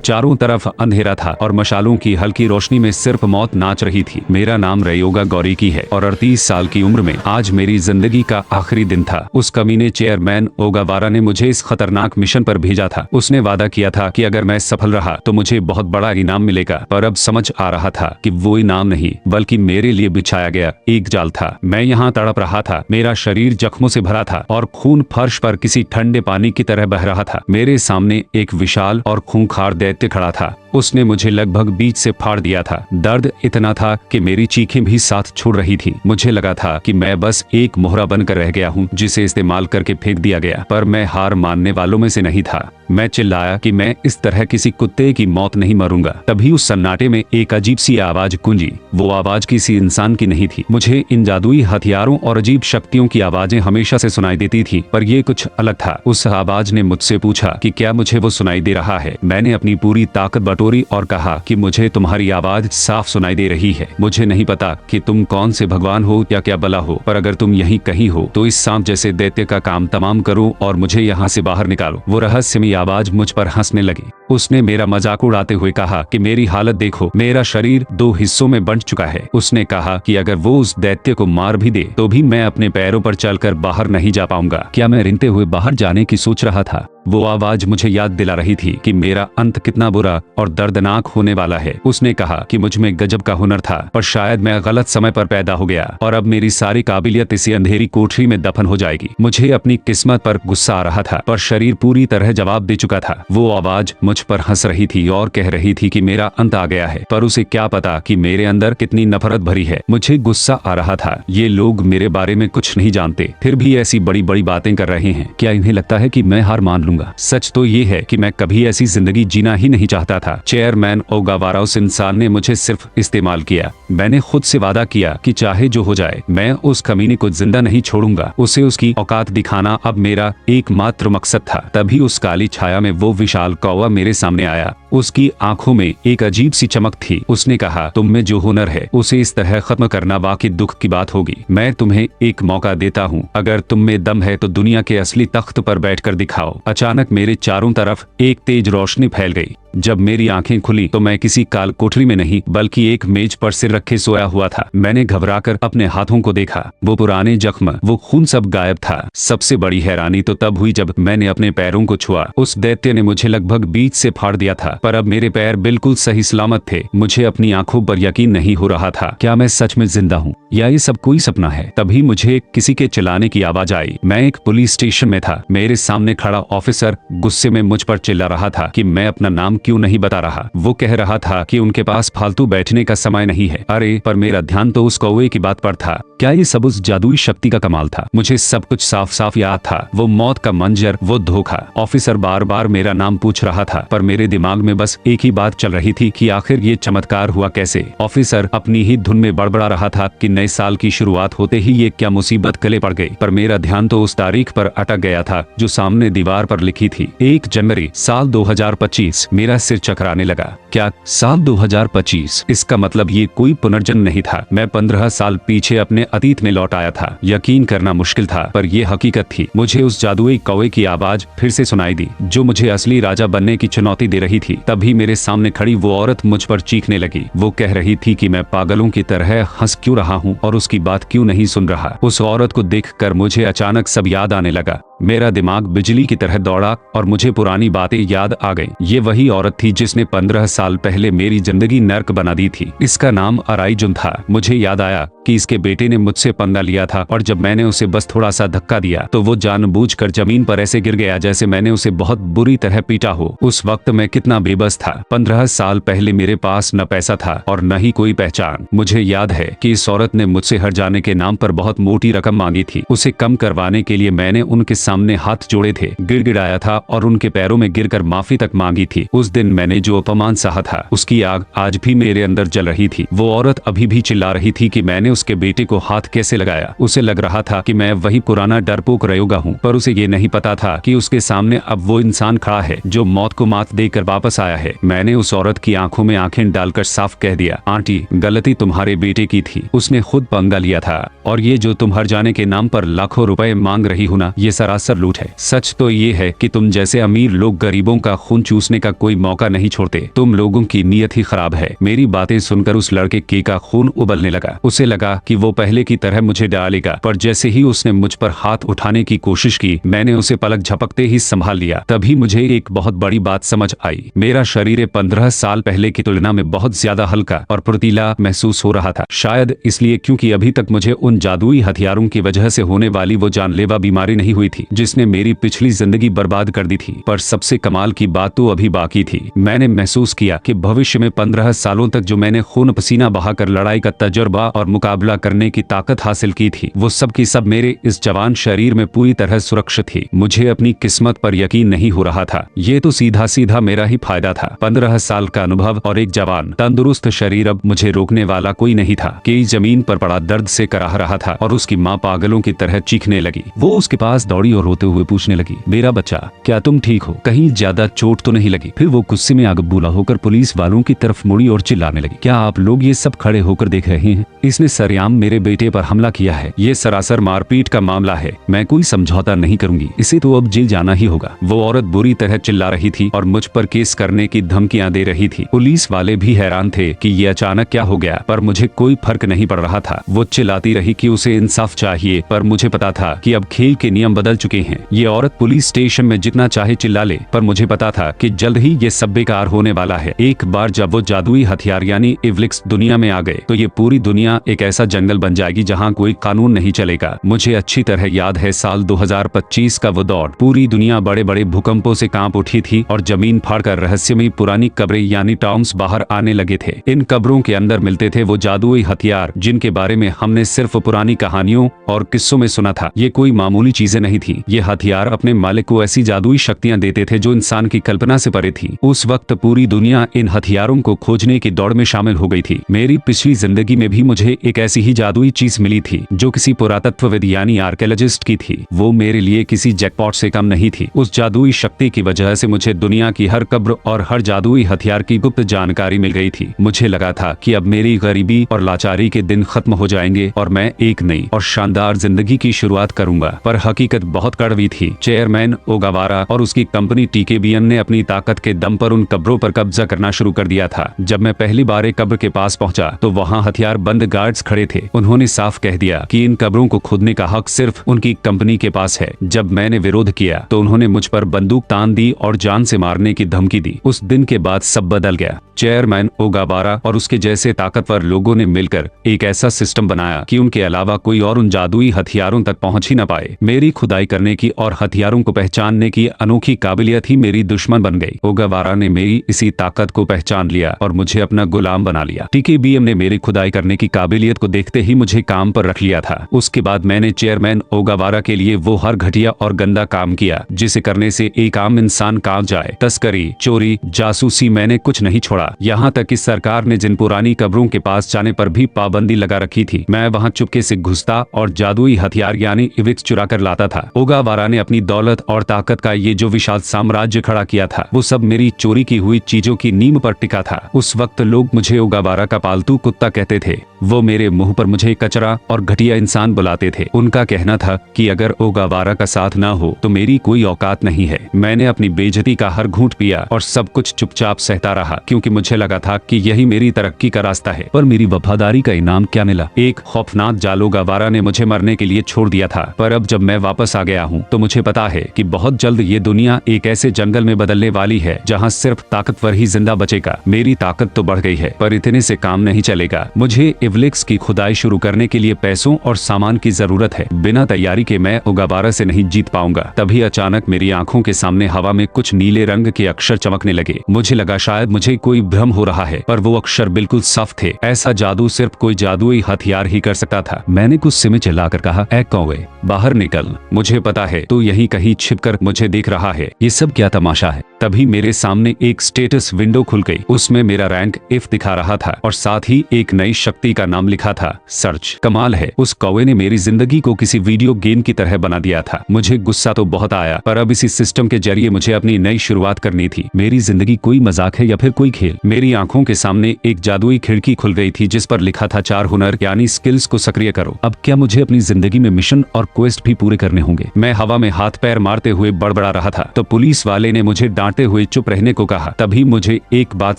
चारों तरफ अंधेरा था और मशालों की हल्की रोशनी में सिर्फ मौत नाच रही थी। मेरा नाम रयोगा गौरीकी है और 38 साल की उम्र में आज मेरी जिंदगी का आखिरी दिन था। उस कमीने चेयरमैन ओगावारा ने मुझे इस खतरनाक मिशन पर भेजा था। उसने वादा किया था कि अगर मैं सफल रहा तो मुझे बहुत बड़ा इनाम मिलेगा, पर अब समझ आ रहा था कि वो इनाम नहीं बल्कि मेरे लिए बिछाया गया एक जाल था। मैं यहाँ तड़प रहा था, मेरा शरीर जख्मों से भरा था और खून फर्श पर किसी ठंडे पानी की तरह बह रहा था। मेरे सामने एक विशाल और खूंखार दैत्य खड़ा था। उसने मुझे लगभग बीच से फाड़ दिया था। दर्द इतना था कि मेरी चीखें भी साथ छोड़ रही थी। मुझे लगा था कि मैं बस एक मोहरा बनकर रह गया हूँ जिसे इस्तेमाल करके फेंक दिया गया, पर मैं हार मानने वालों में से नहीं था। मैं चिल्लाया कि मैं इस तरह किसी कुत्ते की मौत नहीं मरूंगा। तभी उस सन्नाटे में एक अजीब सी आवाज गूंजी। वो आवाज किसी इंसान की नहीं थी। मुझे इन जादुई हथियारों और अजीब शक्तियों की आवाजें हमेशा से सुनाई देती थी, पर ये कुछ अलग था। उस आवाज ने मुझसे पूछा कि क्या मुझे वो सुनाई दे रहा है। मैंने अपनी पूरी ताकत बटोरी और कहा कि मुझे तुम्हारी आवाज साफ सुनाई दे रही है। मुझे नहीं पता कि तुम कौन से भगवान हो या क्या बला हो, पर अगर तुम यहीं कहीं हो तो इस सांप जैसे दैत्य का काम तमाम करो और मुझे यहाँ से बाहर निकालो। वो रहस्यमयी आवाज मुझ पर हंसने लगी। उसने मेरा मजाक उड़ाते हुए कहा कि मेरी हालत देखो, मेरा शरीर 2 हिस्सों में बंट चुका है। उसने कहा कि अगर वो उस दैत्य को मार भी दे तो भी मैं अपने पैरों पर चलकर बाहर नहीं जा पाऊंगा। क्या मैं रिंगते हुए बाहर जाने की सोच रहा था? वो आवाज मुझे याद दिला रही थी कि मेरा अंत कितना बुरा और दर्दनाक होने वाला है। उसने कहा कि मुझ में गजब का हुनर था, पर शायद मैं गलत समय पर पैदा हो गया और अब मेरी सारी काबिलियत इसी अंधेरी कोठरी में दफन हो जाएगी। मुझे अपनी किस्मत पर गुस्सा आ रहा था, पर शरीर पूरी तरह जवाब दे चुका था। वो आवाज मुझ पर हंस रही थी और कह रही थी कि मेरा अंत आ गया है, पर उसे क्या पता कि मेरे अंदर कितनी नफरत भरी है। मुझे गुस्सा आ रहा था। ये लोग मेरे बारे में कुछ नहीं जानते, फिर भी ऐसी बड़ी बड़ी बातें कर रहे हैं। क्या इन्हें लगता है कि मैं हार मान लूंगा? सच तो ये है कि मैं कभी ऐसी जिंदगी जीना ही नहीं चाहता था। चेयरमैन ओगावारा उस इंसान ने मुझे सिर्फ इस्तेमाल किया। मैंने खुद से वादा किया कि चाहे जो हो जाए मैं उस कमीने को जिंदा नहीं छोड़ूंगा। उसे उसकी औकात दिखाना अब मेरा एकमात्र मकसद था। तभी उस काली छाया में वो विशाल कौवा मेरे सामने आया। उसकी आंखों में एक अजीब सी चमक थी। उसने कहा, तुम में जो हुनर है उसे इस तरह खत्म करना वाकई दुख की बात होगी। मैं तुम्हें एक मौका देता हूँ, अगर तुम में दम है तो दुनिया के असली तख्त पर बैठकर दिखाओ। अचानक मेरे चारों तरफ एक तेज रोशनी फैल गई। जब मेरी आंखें खुली तो मैं किसी काल कोठरी में नहीं बल्कि एक मेज पर सिर रखे सोया हुआ था। मैंने घबराकर अपने हाथों को देखा। वो पुराने जख्म, वो खून सब गायब था। सबसे बड़ी हैरानी तो तब हुई जब मैंने अपने पैरों को छुआ। उस दैत्य ने मुझे लगभग बीच से फाड़ दिया था, पर अब मेरे पैर बिल्कुल सही सलामत थे। मुझे अपनी आंखों पर यकीन नहीं हो रहा था। क्या मैं सच में जिंदा हूँ या ये सब कोई सपना है? तभी मुझे किसी के चिल्लाने की आवाज आई। मैं एक पुलिस स्टेशन में था। मेरे सामने खड़ा ऑफिसर गुस्से में मुझ पर चिल्ला रहा था कि मैं अपना नाम क्यों नहीं बता रहा। वो कह रहा था कि उनके पास फालतू बैठने का समय नहीं है। अरे, पर मेरा ध्यान तो उस कौवे की बात पर था। क्या ये सब उस जादुई शक्ति का कमाल था? मुझे सब कुछ साफ साफ याद था। वो मौत का मंजर, वो धोखा। ऑफिसर बार बार मेरा नाम पूछ रहा था, पर मेरे दिमाग में बस एक ही बात चल रही थी कि आखिर ये चमत्कार हुआ कैसे। ऑफिसर अपनी ही धुन में बड़बड़ा रहा था कि नए साल की शुरुआत होते ही ये क्या मुसीबत गले पड़ गई। पर मेरा ध्यान तो उस तारीख पर अटक गया था जो सामने दीवार पर लिखी थी, 1 जनवरी साल 2025। मेरा सिर चकराने लगा। क्या साल 2025? इसका मतलब ये कोई पुनर्जन्म नहीं था। मैं 15 साल पीछे अपने अतीत में लौट आया था। यकीन करना मुश्किल था, पर यह हकीकत थी। मुझे उस जादुई कौवे की आवाज फिर से सुनाई दी जो मुझे असली राजा बनने की चुनौती दे रही थी। तभी मेरे सामने खड़ी वो औरत मुझ पर चीखने लगी। वो कह रही थी कि मैं पागलों की तरह हंस क्यों रहा हूँ और उसकी बात क्यों नहीं सुन रहा। उस औरत को देखकर मुझे अचानक सब याद आने लगा। मेरा दिमाग बिजली की तरह दौड़ा और मुझे पुरानी बातें याद आ गईं। ये वही औरत थी जिसने 15 साल पहले मेरी जिंदगी नर्क बना दी थी। इसका नाम अराइजुन था। मुझे याद आया कि इसके बेटे ने मुझसे पंगा लिया था और जब मैंने उसे बस थोड़ा सा धक्का दिया तो वो जानबूझकर जमीन पर ऐसे गिर गया जैसे मैंने उसे बहुत बुरी तरह पीटा हो। उस वक्त मैं कितना बेबस था। 15 साल पहले मेरे पास न पैसा था और न ही कोई पहचान। मुझे याद है कि इस औरत ने मुझसे हट जाने के नाम पर बहुत मोटी रकम मांगी थी। उसे कम करवाने के लिए मैंने उनके सामने हाथ जोड़े थे, गिड़गिड़ाया था और उनके पैरों में गिरकर माफी तक मांगी थी। उस दिन मैंने जो अपमान सहा था उसकी आग आज भी मेरे अंदर जल रही थी। वो औरत अभी भी चिल्ला रही थी कि मैंने उसके बेटे को हाथ कैसे लगाया। उसे लग रहा था कि मैं वही पुराना डरपोक रयोगा हूँ, पर उसे ये नहीं पता था कि उसके सामने अब वो इंसान खड़ा है जो मौत को मात देकर वापस आया है। मैंने उस औरत की आंखों में आंखें डालकर साफ कह दिया, आंटी, गलती तुम्हारे बेटे की थी, उसने खुद पंगा लिया था, और ये जो तुम हर जाने के नाम पर लाखों रुपए मांग रही हो ना, ये सरासर लूट है। सच तो ये है कि तुम जैसे अमीर लोग गरीबों का खून चूसने का कोई मौका नहीं छोड़ते। तुम लोगों की नीयत ही खराब है। मेरी बातें सुनकर उस लड़के के का खून उबलने लगा। उसे लगा कि वो पहले की तरह मुझे डालेगा, पर जैसे ही उसने मुझ पर हाथ उठाने की कोशिश की, मैंने उसे पलक झपकते ही संभाल लिया। तभी मुझे एक बहुत बड़ी बात समझ आई। मेरा शरीर 15 साल पहले की तुलना में बहुत ज्यादा हल्का और फुर्तीला महसूस हो रहा था। शायद इसलिए क्योंकि अभी तक मुझे उन जादुई हथियारों की वजह से होने वाली वो जानलेवा बीमारी नहीं हुई थी जिसने मेरी पिछली जिंदगी बर्बाद कर दी थी। पर सबसे कमाल की बात तो अभी बाकी थी। मैंने महसूस किया कि भविष्य में 15 सालों तक जो मैंने खून पसीना बहाकर लड़ाई का तजुर्बा और मुकाबला करने की ताकत हासिल की थी, वो सब की सब मेरे इस जवान शरीर में पूरी तरह सुरक्षित थी। मुझे अपनी किस्मत पर यकीन नहीं हो रहा था। ये तो सीधा सीधा मेरा ही फायदा था। 15 साल का अनुभव और एक जवान तंदुरुस्त शरीर, अब मुझे रोकने वाला कोई नहीं था। कि जमीन पर पड़ा दर्द से कराह रहा था और उसकी माँ पागलों की तरह चीखने लगी। वो उसके पास दौड़ी और रोते हुए पूछने लगी, मेरा बच्चा, क्या तुम ठीक हो? कहीं ज्यादा चोट तो नहीं लगी? फिर वो गुस्से में आग बूला होकर पुलिस वालों की तरफ मुड़ी और चिल्लाने लगी, क्या आप लोग ये सब खड़े होकर देख रहे हैं? इसने सरेआम मेरे बेटे पर हमला किया है। ये सरासर मारपीट का मामला है। मैं कोई समझौता नहीं करूंगी। इसे तो अब जेल जाना ही होगा। वो औरत बुरी तरह चिल्ला रही थी और मुझ पर केस करने की धमकियां दे रही थी। पुलिस वाले भी हैरान थे कि ये अचानक क्या हो गया, पर मुझे कोई फर्क नहीं पड़ रहा था। वो चिल्लाती रही कि उसे इंसाफ चाहिए, पर मुझे पता था कि अब खेल के नियम बदल चुके हैं। ये औरत पुलिस स्टेशन में जितना चाहे चिल्ला ले, पर मुझे पता था कि जल्द ही ये सब बेकार होने वाला है। एक बार जब वो जादुई हथियार यानी इवलिक्स दुनिया में आ गए, तो ये पूरी दुनिया एक ऐसा जंगल बन जाएगी जहाँ कोई कानून नहीं चलेगा। मुझे अच्छी तरह याद है साल 2025 का वो दौर। पूरी दुनिया बड़े बड़े भूकंपों से कांप उठी थी और जमीन फाड़कर रहस्यमयी पुरानी कब्रें यानी टॉम्स बाहर आने लगे थे। इन कब्रों के अंदर मिलते थे वो जादुई हथियार जिनके बारे में हमने सिर्फ पुरानी कहानियों और किस्सों में सुना था। ये कोई मामूली चीजें नहीं थी। ये हथियार अपने मालिक को ऐसी जादुई शक्तियां देते थे जो इंसान की कल्पना से परे थी। उस वक्त पूरी दुनिया इन हथियारों को खोजने की दौड़ में शामिल हो गई थी। मेरी पिछली जिंदगी में भी मुझे एक ऐसी ही जादुई चीज मिली थी जो किसी पुरातत्वविद यानी आर्कियोलॉजिस्ट की थी। वो मेरे लिए किसी जैकपॉट से कम नहीं थी। उस जादुई शक्ति की वजह से मुझे दुनिया की हर कब्र और हर जादुई हथियार की गुप्त जानकारी मिल गई थी। मुझे लगा था कि अब मेरी गरीबी और लाचारी के दिन खत्म हो जाएंगे और मैं एक नई और शानदार जिंदगी की शुरुआत करूंगा। पर हकीकत बहुत कड़वी थी। चेयरमैन ओगावारा और उसकी कंपनी टीकेबीएन ने अपनी ताकत के दम पर उन कब्रों पर कब्जा करना शुरू कर दिया था। जब मैं पहली बार एक कब्र के पास पहुंचा तो वहां हथियार बंद गार्ड्स खड़े थे। उन्होंने साफ कह दिया कि इन कब्रों को खोदने का हक सिर्फ उनकी कंपनी के पास है। जब मैंने विरोध किया तो उन्होंने मुझ पर बंदूक तान दी और जान से मारने की धमकी दी। उस दिन के बाद सब बदल गया। चेयरमैन ओगावारा और उसके जैसे ताकतवर लोगों ने मिलकर एक ऐसा सिस्टम बनाया कि उनके अलावा कोई और उन जादुई हथियारों तक पहुंच ही न पाए। मेरी खुदाई करने की और हथियारों को पहचानने की अनोखी काबिलियत ही मेरी दुश्मन बन गई। ओगावारा ने मेरी इसी ताकत को पहचान लिया और मुझे अपना गुलाम बना लिया। टीकेबीएम ने मेरी खुदाई करने की काबिलियत को देखते ही मुझे काम पर रख लिया था। उसके बाद मैंने चेयरमैन ओगावारा के लिए वो हर घटिया और गंदा काम किया जिसे करने से एक आम इंसान कांप जाए। तस्करी, चोरी, जासूसी, मैंने कुछ नहीं छोड़ा। यहाँ तक कि सरकार ने जिन पुरानी कब्रों के पास जाने पर भी पाबंदी लगा रखी थी, मैं वहाँ चुपके से घुसता और जादुई हथियार यानी इविक्स चुरा कर लाता था। ओगावारा ने अपनी दौलत और ताकत का ये जो विशाल साम्राज्य खड़ा किया था, वो सब मेरी चोरी की हुई चीजों की नींव पर टिका था। उस वक्त लोग मुझे ओगावारा का पालतू कुत्ता कहते थे। वो मेरे मुंह पर मुझे कचरा और घटिया इंसान बुलाते थे। उनका कहना था कि अगर ओगावारा का साथ न हो तो मेरी कोई औकात नहीं है। मैंने अपनी बेइज्जती का हर घूंट पिया और सब कुछ चुपचाप सहता रहा क्योंकि मुझे लगा था कि यही मेरी तरक्की का रास्ता है। पर मेरी वफादारी का इनाम क्या मिला? एक खौफनाक जाल। ओगावारा ने मुझे मरने के लिए छोड़ दिया था, पर अब जब मैं वापस आ गया हूँ तो मुझे पता है कि बहुत जल्द ये दुनिया एक ऐसे जंगल में बदलने वाली है जहाँ सिर्फ ताकतवर ही जिंदा बचेगा। मेरी ताकत तो बढ़ गई है, पर इतने से काम नहीं चलेगा। मुझे इवलिक्स की खुदाई शुरू करने के लिए पैसों और सामान की जरूरत है। बिना तैयारी के मैं ओगावारा से नहीं जीत पाऊंगा। तभी अचानक मेरी आंखों के सामने हवा में कुछ नीले रंग के अक्षर चमकने लगे। मुझे लगा शायद मुझे कोई भ्रम हो रहा है, पर वो अक्षर बिल्कुल साफ थे। ऐसा जादू सिर्फ कोई जादुई हथियार ही कर सकता था। मैंने गुस्से में चिल्लाकर कहा, ऐ कौवे, बाहर निकल। मुझे पता है तू यहीं कहीं छिपकर मुझे देख रहा है। ये सब क्या तमाशा है? तभी मेरे सामने एक स्टेटस विंडो खुल गई। उसमें मेरा रैंक F दिखा रहा था और साथ ही एक नई शक्ति का नाम लिखा था, सर्च। कमाल है, उस कौवे ने मेरी जिंदगी को किसी वीडियो गेम की तरह बना दिया था। मुझे गुस्सा तो बहुत आया, पर अब इसी सिस्टम के जरिए मुझे अपनी नई शुरुआत करनी थी। मेरी जिंदगी कोई मजाक है या फिर कोई खेल? मेरी आंखों के सामने एक जादुई खिड़की खुल गई थी जिस पर लिखा था 4 हुनर यानी स्किल्स को सक्रिय करो। अब क्या मुझे अपनी जिंदगी में मिशन और क्वेस्ट भी पूरे करने होंगे? मैं हवा में हाथ पैर मारते हुए बड़बड़ा रहा था तो पुलिस वाले ने मुझे डांटते हुए चुप रहने को कहा। तभी मुझे एक बात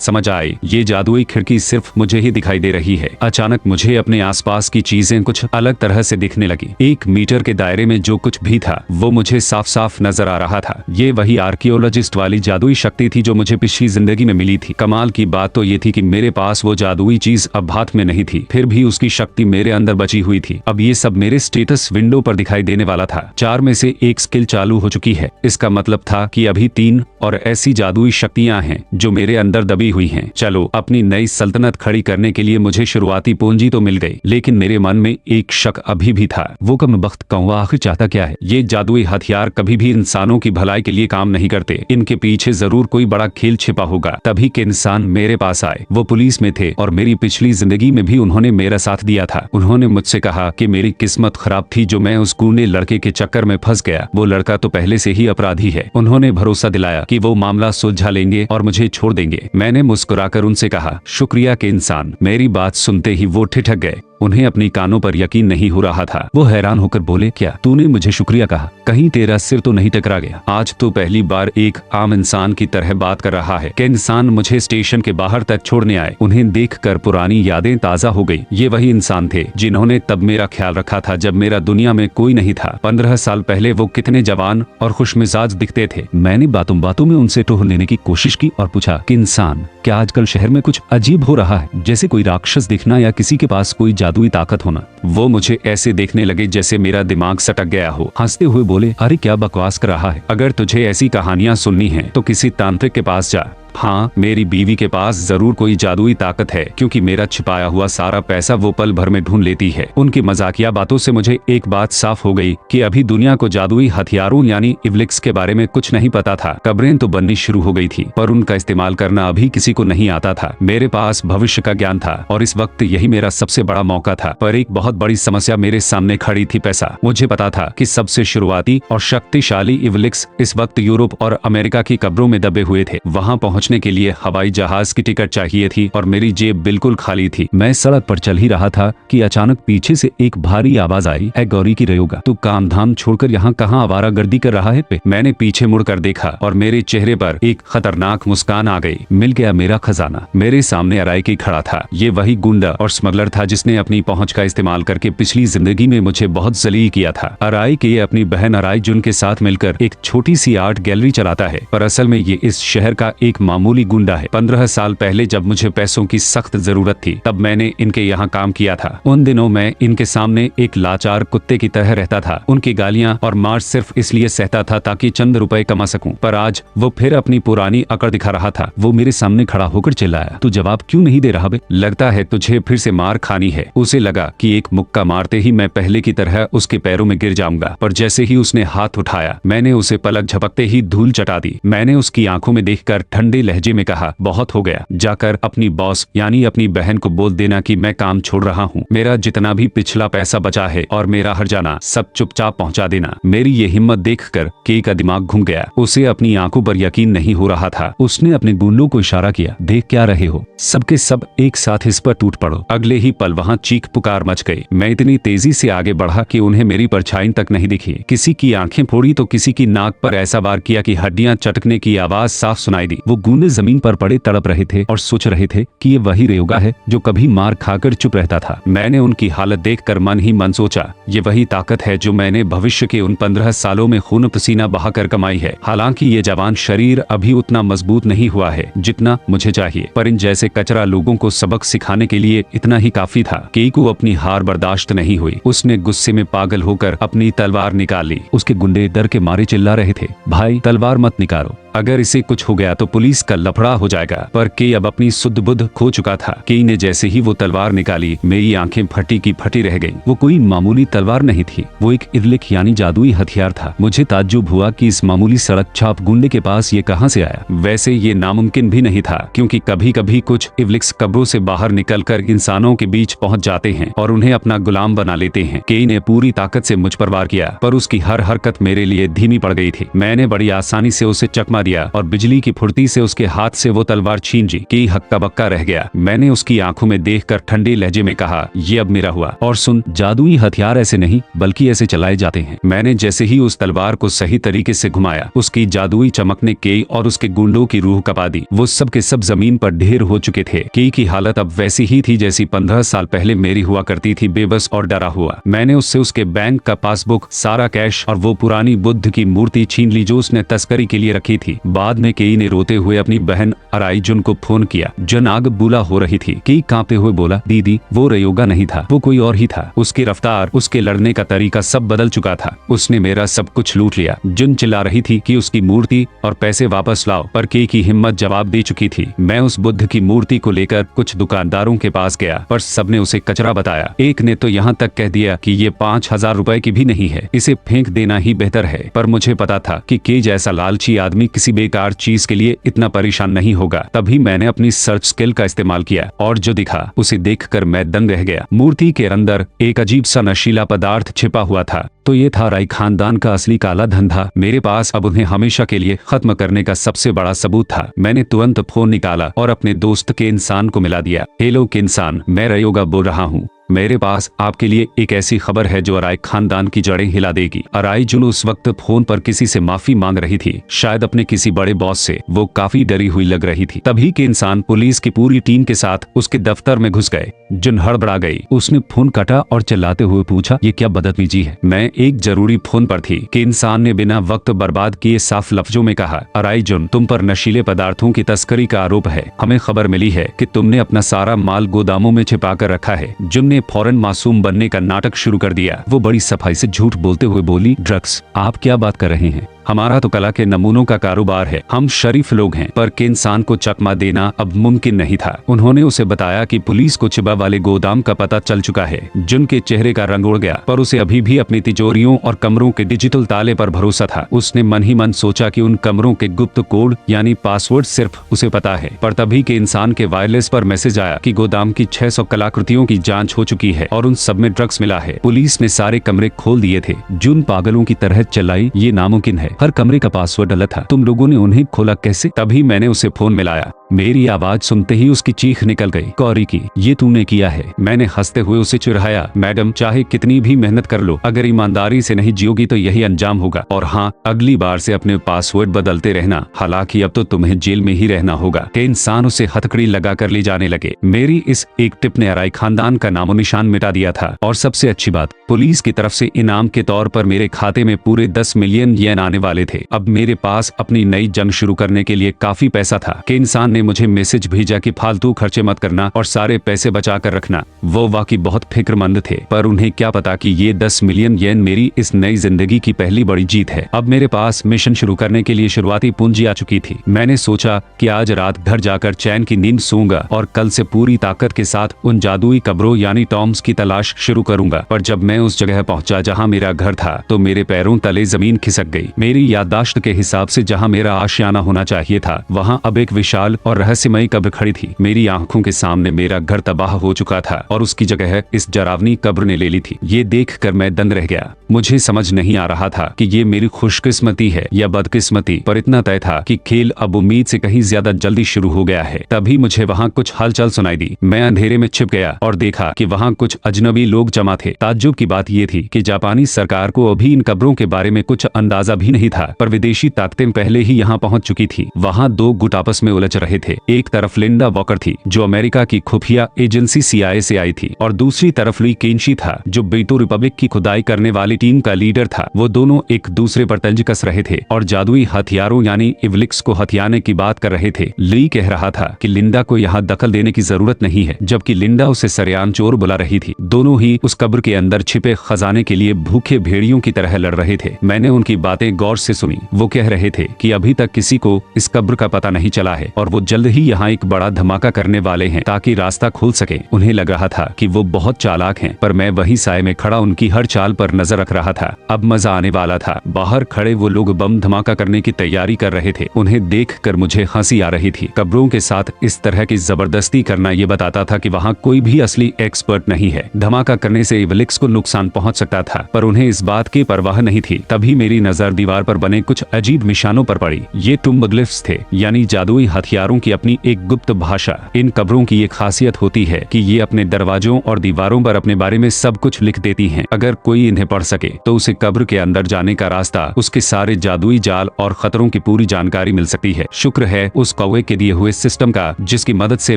समझ आई, ये जादुई खिड़की सिर्फ मुझे ही दिखाई दे रही है। अचानक मुझे अपने आसपास की चीजें कुछ अलग तरह से दिखने लगी। 1 मीटर के दायरे में जो कुछ भी था वो मुझे साफ साफ नजर आ रहा था। ये वही आर्कियोलॉजिस्ट वाली जादुई शक्ति थी जो मुझे पिछली जिंदगी में मिली थी। कमाल की बात तो ये थी कि मेरे पास वो जादुई चीज अब हाथ में नहीं थी, फिर भी उसकी शक्ति मेरे अंदर बची हुई थी। अब ये सब मेरे स्टेटस विंडो पर दिखाई देने वाला था। 4 में से 1 स्किल चालू हो चुकी है। इसका मतलब था कि अभी 3 और ऐसी जादुई शक्तियां हैं जो मेरे अंदर दबी हुई हैं। चलो, अपनी नई सल्तनत खड़ी करने के लिए मुझे शुरुआती पूंजी तो मिल गई, लेकिन मेरे मन में एक शक अभी भी था। वो कमबख्त कौवा आखिर चाहता क्या है? ये जादुई हथियार कभी भी इंसानों की भलाई के लिए काम नहीं करते। इनके पीछे जरूर कोई बड़ा खेल छिपा होगा, तभी के इंसान मेरे पास आए। वो पुलिस में थे और मेरी पिछली जिंदगी में भी उन्होंने मेरा साथ दिया था। उन्होंने मुझसे कहा कि मेरी किस्मत खराब थी जो मैं उस कूने लड़के के चक्कर में फंस गया। वो लड़का तो पहले से ही अपराधी है। उन्होंने भरोसा दिलाया कि वो मामला सुलझा लेंगे और मुझे छोड़ देंगे। मैंने मुस्कुराकर उनसे कहा, शुक्रिया के इंसान। मेरी बात सुनते ही वो ठिठक गए। उन्हें अपनी कानों पर यकीन नहीं हो रहा था। वो हैरान होकर बोले, क्या तूने मुझे शुक्रिया कहा? कहीं तेरा सिर तो नहीं टकरा गया? आज तो पहली बार एक आम इंसान की तरह बात कर रहा है। के इंसान मुझे स्टेशन के बाहर तक छोड़ने आए। उन्हें देखकर पुरानी यादें ताजा हो गई। ये वही इंसान थे जिन्होंने तब मेरा ख्याल रखा था जब मेरा दुनिया में कोई नहीं था। 15 साल पहले वो कितने जवान और खुशमिजाज दिखते थे। मैंने बातों बातों में उनसे टोह लेने की कोशिश की और पूछा कि इंसान, क्या आजकल शहर में कुछ अजीब हो रहा है, जैसे कोई राक्षस दिखना या किसी के पास कोई जादुई ताकत होना? वो मुझे ऐसे देखने लगे जैसे मेरा दिमाग सटक गया हो। हंसते हुए बोले, अरे क्या बकवास कर रहा है? अगर तुझे ऐसी कहानियां सुननी है तो किसी तांत्रिक के पास जा। हाँ, मेरी बीवी के पास जरूर कोई जादुई ताकत है, क्योंकि मेरा छिपाया हुआ सारा पैसा वो पल भर में ढूंढ लेती है। उनकी मजाकिया बातों से मुझे एक बात साफ हो गई कि अभी दुनिया को जादुई हथियारों यानी इवलिक्स के बारे में कुछ नहीं पता था। कब्रें तो बननी शुरू हो गई थी, पर उनका इस्तेमाल करना अभी किसी को नहीं आता था। मेरे पास भविष्य का ज्ञान था और इस वक्त यही मेरा सबसे बड़ा मौका था। पर एक बहुत बड़ी समस्या मेरे सामने खड़ी थी, पैसा। मुझे पता था कि सबसे शुरुआती और शक्तिशाली इवलिक्स इस वक्त यूरोप और अमेरिका की कब्रों में दबे हुए थे। वहाँ पहुँचने के लिए हवाई जहाज की टिकट चाहिए थी और मेरी जेब बिल्कुल खाली थी। मैं सड़क पर चल ही रहा था कि अचानक पीछे से एक भारी आवाज आई, ऐ गौरी की रयोगा, तू काम धाम छोड़कर यहाँ कहाँ आवारागर्दी कर रहा है? मैंने पीछे मुड़कर देखा और मेरे चेहरे पर एक खतरनाक मुस्कान आ गई। मिल गया मेरा खजाना। मेरे सामने अराइकी खड़ा था। ये वही गुंडा और स्मगलर था जिसने अपनी पहुंच का इस्तेमाल करके पिछली जिंदगी में मुझे बहुत जलील किया था। अराइकी अपनी बहन अराइजुन के साथ मिलकर एक छोटी सी आर्ट गैलरी चलाता है, पर असल में ये इस शहर का एक मामूली गुंडा है। 15 साल पहले जब मुझे पैसों की सख्त जरूरत थी तब मैंने इनके यहाँ काम किया था। उन दिनों मैं इनके सामने एक लाचार कुत्ते की तरह रहता था। उनकी गालियाँ और मार सिर्फ इसलिए सहता था ताकि चंद रुपए कमा सकूं। पर आज वो फिर अपनी पुरानी अकड़ दिखा रहा था। वो मेरे सामने खड़ा होकर चिल्लाया, तू जवाब क्यों नहीं दे रहा बे? लगता है तुझे फिर से मार खानी है। उसे लगा कि एक मुक्का मारते ही मैं पहले की तरह उसके पैरों में गिर जाऊंगा, पर जैसे ही उसने हाथ उठाया मैंने उसे पलक झपकते ही धूल चटा दी। मैंने उसकी आंखों में देखकर ठंडे लहजे में कहा, बहुत हो गया, जाकर अपनी बॉस यानी अपनी बहन को बोल देना कि मैं काम छोड़ रहा हूँ। मेरा जितना भी पिछला पैसा बचा है और मेरा हर्जाना सब चुपचाप पहुँचा देना। मेरी ये हिम्मत देखकर के का दिमाग घूम गया। उसे अपनी आंखों पर यकीन नहीं हो रहा था। उसने अपने गुंडों को इशारा किया, देख क्या रहे हो? सबके सब एक साथ इस पर टूट पड़ो। अगले ही पल वहाँ चीख पुकार मच गई। मैं इतनी तेजी से आगे बढ़ा कि उन्हें मेरी परछाई तक नहीं दिखी। किसी की आंखें फोड़ी तो किसी की नाक पर ऐसा वार किया कि हड्डियां चटकने की आवाज साफ सुनाई दी। वो गुंडे जमीन पर पड़े तड़प रहे थे और सोच रहे थे कि ये वही रयोगा है जो कभी मार खाकर चुप रहता था। मैंने उनकी हालत देखकर मन ही मन सोचा, ये वही ताकत है जो मैंने भविष्य के उन 15 सालों में खून पसीना बहाकर कमाई है। हालांकि ये जवान शरीर अभी उतना मजबूत नहीं हुआ है जितना मुझे चाहिए, पर इन जैसे कचरा लोगों को सबक सिखाने के लिए इतना ही काफी था। के को अपनी हार बर्दाश्त नहीं हुई। उसने गुस्से में पागल होकर अपनी तलवार निकाल ली। उसके गुंडे डर के मारे चिल्ला रहे थे, भाई तलवार मत निकालो, अगर इसे कुछ हो गया तो पुलिस का लफड़ा हो जाएगा। पर के अब अपनी सुध बुध खो चुका था। के ने जैसे ही वो तलवार निकाली, मेरी आंखें फटी की फटी रह गईं। वो कोई मामूली तलवार नहीं थी, वो एक इवलिक यानी जादुई हथियार था। मुझे ताज्जुब हुआ कि इस मामूली सड़क छाप गुंडे के पास ये कहां से आया। वैसे ये नामुमकिन भी नहीं था, क्योंकि कभी कभी कुछ इवलिक्स कब्रों से बाहर निकलकर इंसानों के बीच पहुंच जाते हैं और उन्हें अपना गुलाम बना लेते हैं। के ने पूरी ताकत से मुझ पर वार किया, पर उसकी हर हरकत मेरे लिए धीमी पड़ गई थी। मैंने बड़ी आसानी से उसे चकमा दिया और बिजली की फुर्ती से उसके हाथ से वो तलवार छीन ली। के हक्का बक्का रह गया। मैंने उसकी आंखों में देखकर ठंडे लहजे में कहा, ये अब मेरा हुआ। और सुन, जादुई हथियार ऐसे नहीं बल्कि ऐसे चलाए जाते हैं। मैंने जैसे ही उस तलवार को सही तरीके से घुमाया, उसकी जादुई चमक ने के और उसके गुंडों की रूह कपा दी। वो सब के सब जमीन पर ढेर हो चुके थे। के की हालत अब वैसी ही थी जैसी 15 साल पहले मेरी हुआ करती थी, बेबस और डरा हुआ। मैंने उससे उसके बैंक का पासबुक, सारा कैश और वो पुरानी बुद्ध की मूर्ति छीन ली जो उसने तस्करी के लिए रखी थी। बाद में के ने रोते हुए अपनी बहन अराइजुन को फोन किया। जन आग बुला हो रही थी। के कांपते हुए बोला, दीदी वो रयोगा नहीं था, वो कोई और ही था। उसकी रफ्तार, उसके लड़ने का तरीका सब बदल चुका था। उसने मेरा सब कुछ लूट लिया। जुन चिल्ला रही थी कि उसकी मूर्ति और पैसे वापस लाओ, पर के की हिम्मत जवाब दे चुकी थी। मैं उस बुद्ध की मूर्ति को लेकर कुछ दुकानदारों के पास गया, पर सबने उसे कचरा बताया। एक ने तो यहाँ तक कह दिया कि ये 5000 रुपए की भी नहीं है, इसे फेंक देना ही बेहतर है। पर मुझे पता था कि के जैसा लालची आदमी किसी बेकार चीज के लिए इतना परेशान नहीं होगा। तभी मैंने अपनी सर्च स्किल का इस्तेमाल किया और जो दिखा उसे देखकर मैं दंग रह गया। मूर्ति के अंदर एक अजीब सा नशीला पदार्थ छिपा हुआ था। तो ये था राय खानदान का असली काला धंधा। मेरे पास अब उन्हें हमेशा के लिए खत्म करने का सबसे बड़ा सबूत था। मैंने तुरंत फोन निकाला और अपने दोस्त के इंसान को मिला दिया। हेलो के इंसान, मैं रयोगा बोल रहा हूँ। मेरे पास आपके लिए एक ऐसी खबर है जो अराय खानदान की जड़ें हिला देगी। अराइजुन उस वक्त फोन पर किसी से माफी मांग रही थी, शायद अपने किसी बड़े बॉस से। वो काफी डरी हुई लग रही थी। तभी के इंसान पुलिस की पूरी टीम के साथ उसके दफ्तर में घुस गए। जुन हड़बड़ा गई। उसने फोन काटा और चिल्लाते हुए पूछा, ये क्या बदतमीजी है। मैं एक जरूरी फोन पर थी। के इंसान ने बिना वक्त बर्बाद किए साफ लफ्जों में कहा, अराइजुन, तुम पर नशीले पदार्थों की तस्करी का आरोप है। हमें खबर मिली है कि तुमने अपना सारा माल गोदामों में छिपा कर रखा है। जुन ने फौरन मासूम बनने का नाटक शुरू कर दिया। वो बड़ी सफाई से झूठ बोलते हुए बोली, ड्रग्स? आप क्या बात कर रहे हैं? हमारा तो कला के नमूनों का कारोबार है, हम शरीफ लोग हैं। पर के इंसान को चकमा देना अब मुमकिन नहीं था। उन्होंने उसे बताया कि पुलिस को चिबा वाले गोदाम का पता चल चुका है। जुन के चेहरे का रंग उड़ गया, पर उसे अभी भी अपनी तिजोरियों और कमरों के डिजिटल ताले पर भरोसा था। उसने मन ही मन सोचा कि उन कमरों के गुप्त कोड यानी पासवर्ड सिर्फ उसे पता है। पर तभी के इंसान के वायरलेस पर मैसेज आया कि गोदाम की 600 कलाकृतियों की जांच हो चुकी है और उन सब में ड्रग्स मिला है। पुलिस ने सारे कमरे खोल दिए थे। जुन पागलों की तरह चिल्लाई, ये नामुमकिन है, हर कमरे का पासवर्ड अलग था। तुम लोगों ने उन्हें खोला कैसे? तभी मैंने उसे फोन मिलाया। मेरी आवाज सुनते ही उसकी चीख निकल गई, गौरी की, ये तूने किया है। मैंने हंसते हुए उसे चिढ़ाया, मैडम चाहे कितनी भी मेहनत कर लो, अगर ईमानदारी से नहीं जियोगी तो यही अंजाम होगा। और हाँ, अगली बार से अपने पासवर्ड बदलते रहना, हालांकि अब तो तुम्हें जेल में ही रहना होगा। के इंसान उसे हथकड़ी लगा कर ले जाने लगे। मेरी इस एक टिप ने अराय खानदान का नामो निशान मिटा दिया था। और सबसे अच्छी बात, पुलिस की तरफ से इनाम के तौर पर मेरे खाते में पूरे 10 मिलियन येन आने वाले थे। अब मेरे पास अपनी नई जंग शुरू करने के लिए काफी पैसा था। के इंसान ने मुझे मैसेज भेजा कि फालतू खर्चे मत करना और सारे पैसे बचा कर रखना। वो वाकई बहुत फिक्रमंद थे, पर उन्हें क्या पता कि ये 10 मिलियन येन मेरी इस नई जिंदगी की पहली बड़ी जीत है। अब मेरे पास मिशन शुरू करने के लिए शुरुआती पूंजी आ चुकी थी। मैंने सोचा कि आज रात घर जाकर चैन की नींद सोऊंगा और कल से पूरी ताकत के साथ उन जादुई कब्रों यानी टॉम्स की तलाश शुरू करूंगा। पर जब मैं उस जगह पहुंचा जहां मेरा घर था, तो मेरे पैरों तले जमीन खिसक गई। मेरी याददाश्त के हिसाब से जहां मेरा आशियाना होना चाहिए था, वहां अब एक विशाल और रहस्यमयी कब्र खड़ी थी। मेरी आंखों के सामने मेरा घर तबाह हो चुका था और उसकी जगह इस डरावनी कब्र ने ले ली थी। ये देखकर मैं दंग रह गया। मुझे समझ नहीं आ रहा था कि ये मेरी खुशकिस्मती है या बदकिस्मती, पर इतना तय था कि खेल अब उम्मीद से कहीं ज्यादा जल्दी शुरू हो गया है। तभी मुझे वहाँ कुछ हलचल सुनाई दी। मैं अंधेरे में छिप गया और देखा कि वहाँ कुछ अजनबी लोग जमा थे। ताज्जुब की बात ये थी कि जापानी सरकार को अभी इन कब्रों के बारे में कुछ अंदाजा भी नहीं था, पर विदेशी ताकतें पहले ही यहाँ पहुँच चुकी थी। वहाँ दो गुट आपस में उलझ रहे थे। एक तरफ लिंडा वॉकर थी, जो अमेरिका की खुफिया एजेंसी CIA से आई थी, और दूसरी तरफ ली केंशी था, जो बेटो रिपब्लिक की खुदाई करने वाली टीम का लीडर था। वो दोनों एक दूसरे पर तंज कस रहे थे और जादुई हथियारों यानी इवलिक्स को हथियाने की बात कर रहे थे। ली कह रहा था कि लिंडा को यहाँ दखल देने की जरूरत नहीं है, जबकि लिंडा उसे सरेआम चोर बुला रही थी। दोनों ही उस कब्र के अंदर छिपे खजाने के लिए भूखे भेड़ियों की तरह लड़ रहे थे। मैंने उनकी बातें गौर गौर से सुनी। वो कह रहे थे कि अभी तक किसी को इस कब्र का पता नहीं चला है और वो जल्द ही यहाँ एक बड़ा धमाका करने वाले हैं ताकि रास्ता खुल सके। उन्हें लग रहा था कि वो बहुत चालाक हैं, पर मैं वही साए में खड़ा उनकी हर चाल पर नजर रख रहा था। अब मजा आने वाला था। बाहर खड़े वो लोग बम धमाका करने की तैयारी कर रहे थे। उन्हें देखकर मुझे हंसी आ रही थी। कब्रों के साथ इस तरह की जबरदस्ती करना ये बताता था कि वहाँ कोई भी असली एक्सपर्ट नहीं है। धमाका करने से इवलिक्स को नुकसान पहुंच सकता था, पर उन्हें इस बात की परवाह नहीं थी। तभी मेरी नजर दीवार पर बने कुछ अजीब निशानों पर पड़ी। ये टुम्बग्लिफ्स थे, यानी जादुई हथियारों की अपनी एक गुप्त भाषा। इन कब्रों की एक खासियत होती है कि ये अपने दरवाजों और दीवारों पर अपने बारे में सब कुछ लिख देती हैं। अगर कोई इन्हें पढ़ सके तो उसे कब्र के अंदर जाने का रास्ता, उसके सारे जादुई जाल और खतरों की पूरी जानकारी मिल सकती है। शुक्र है उस कौवे के दिए हुए सिस्टम का, जिसकी मदद से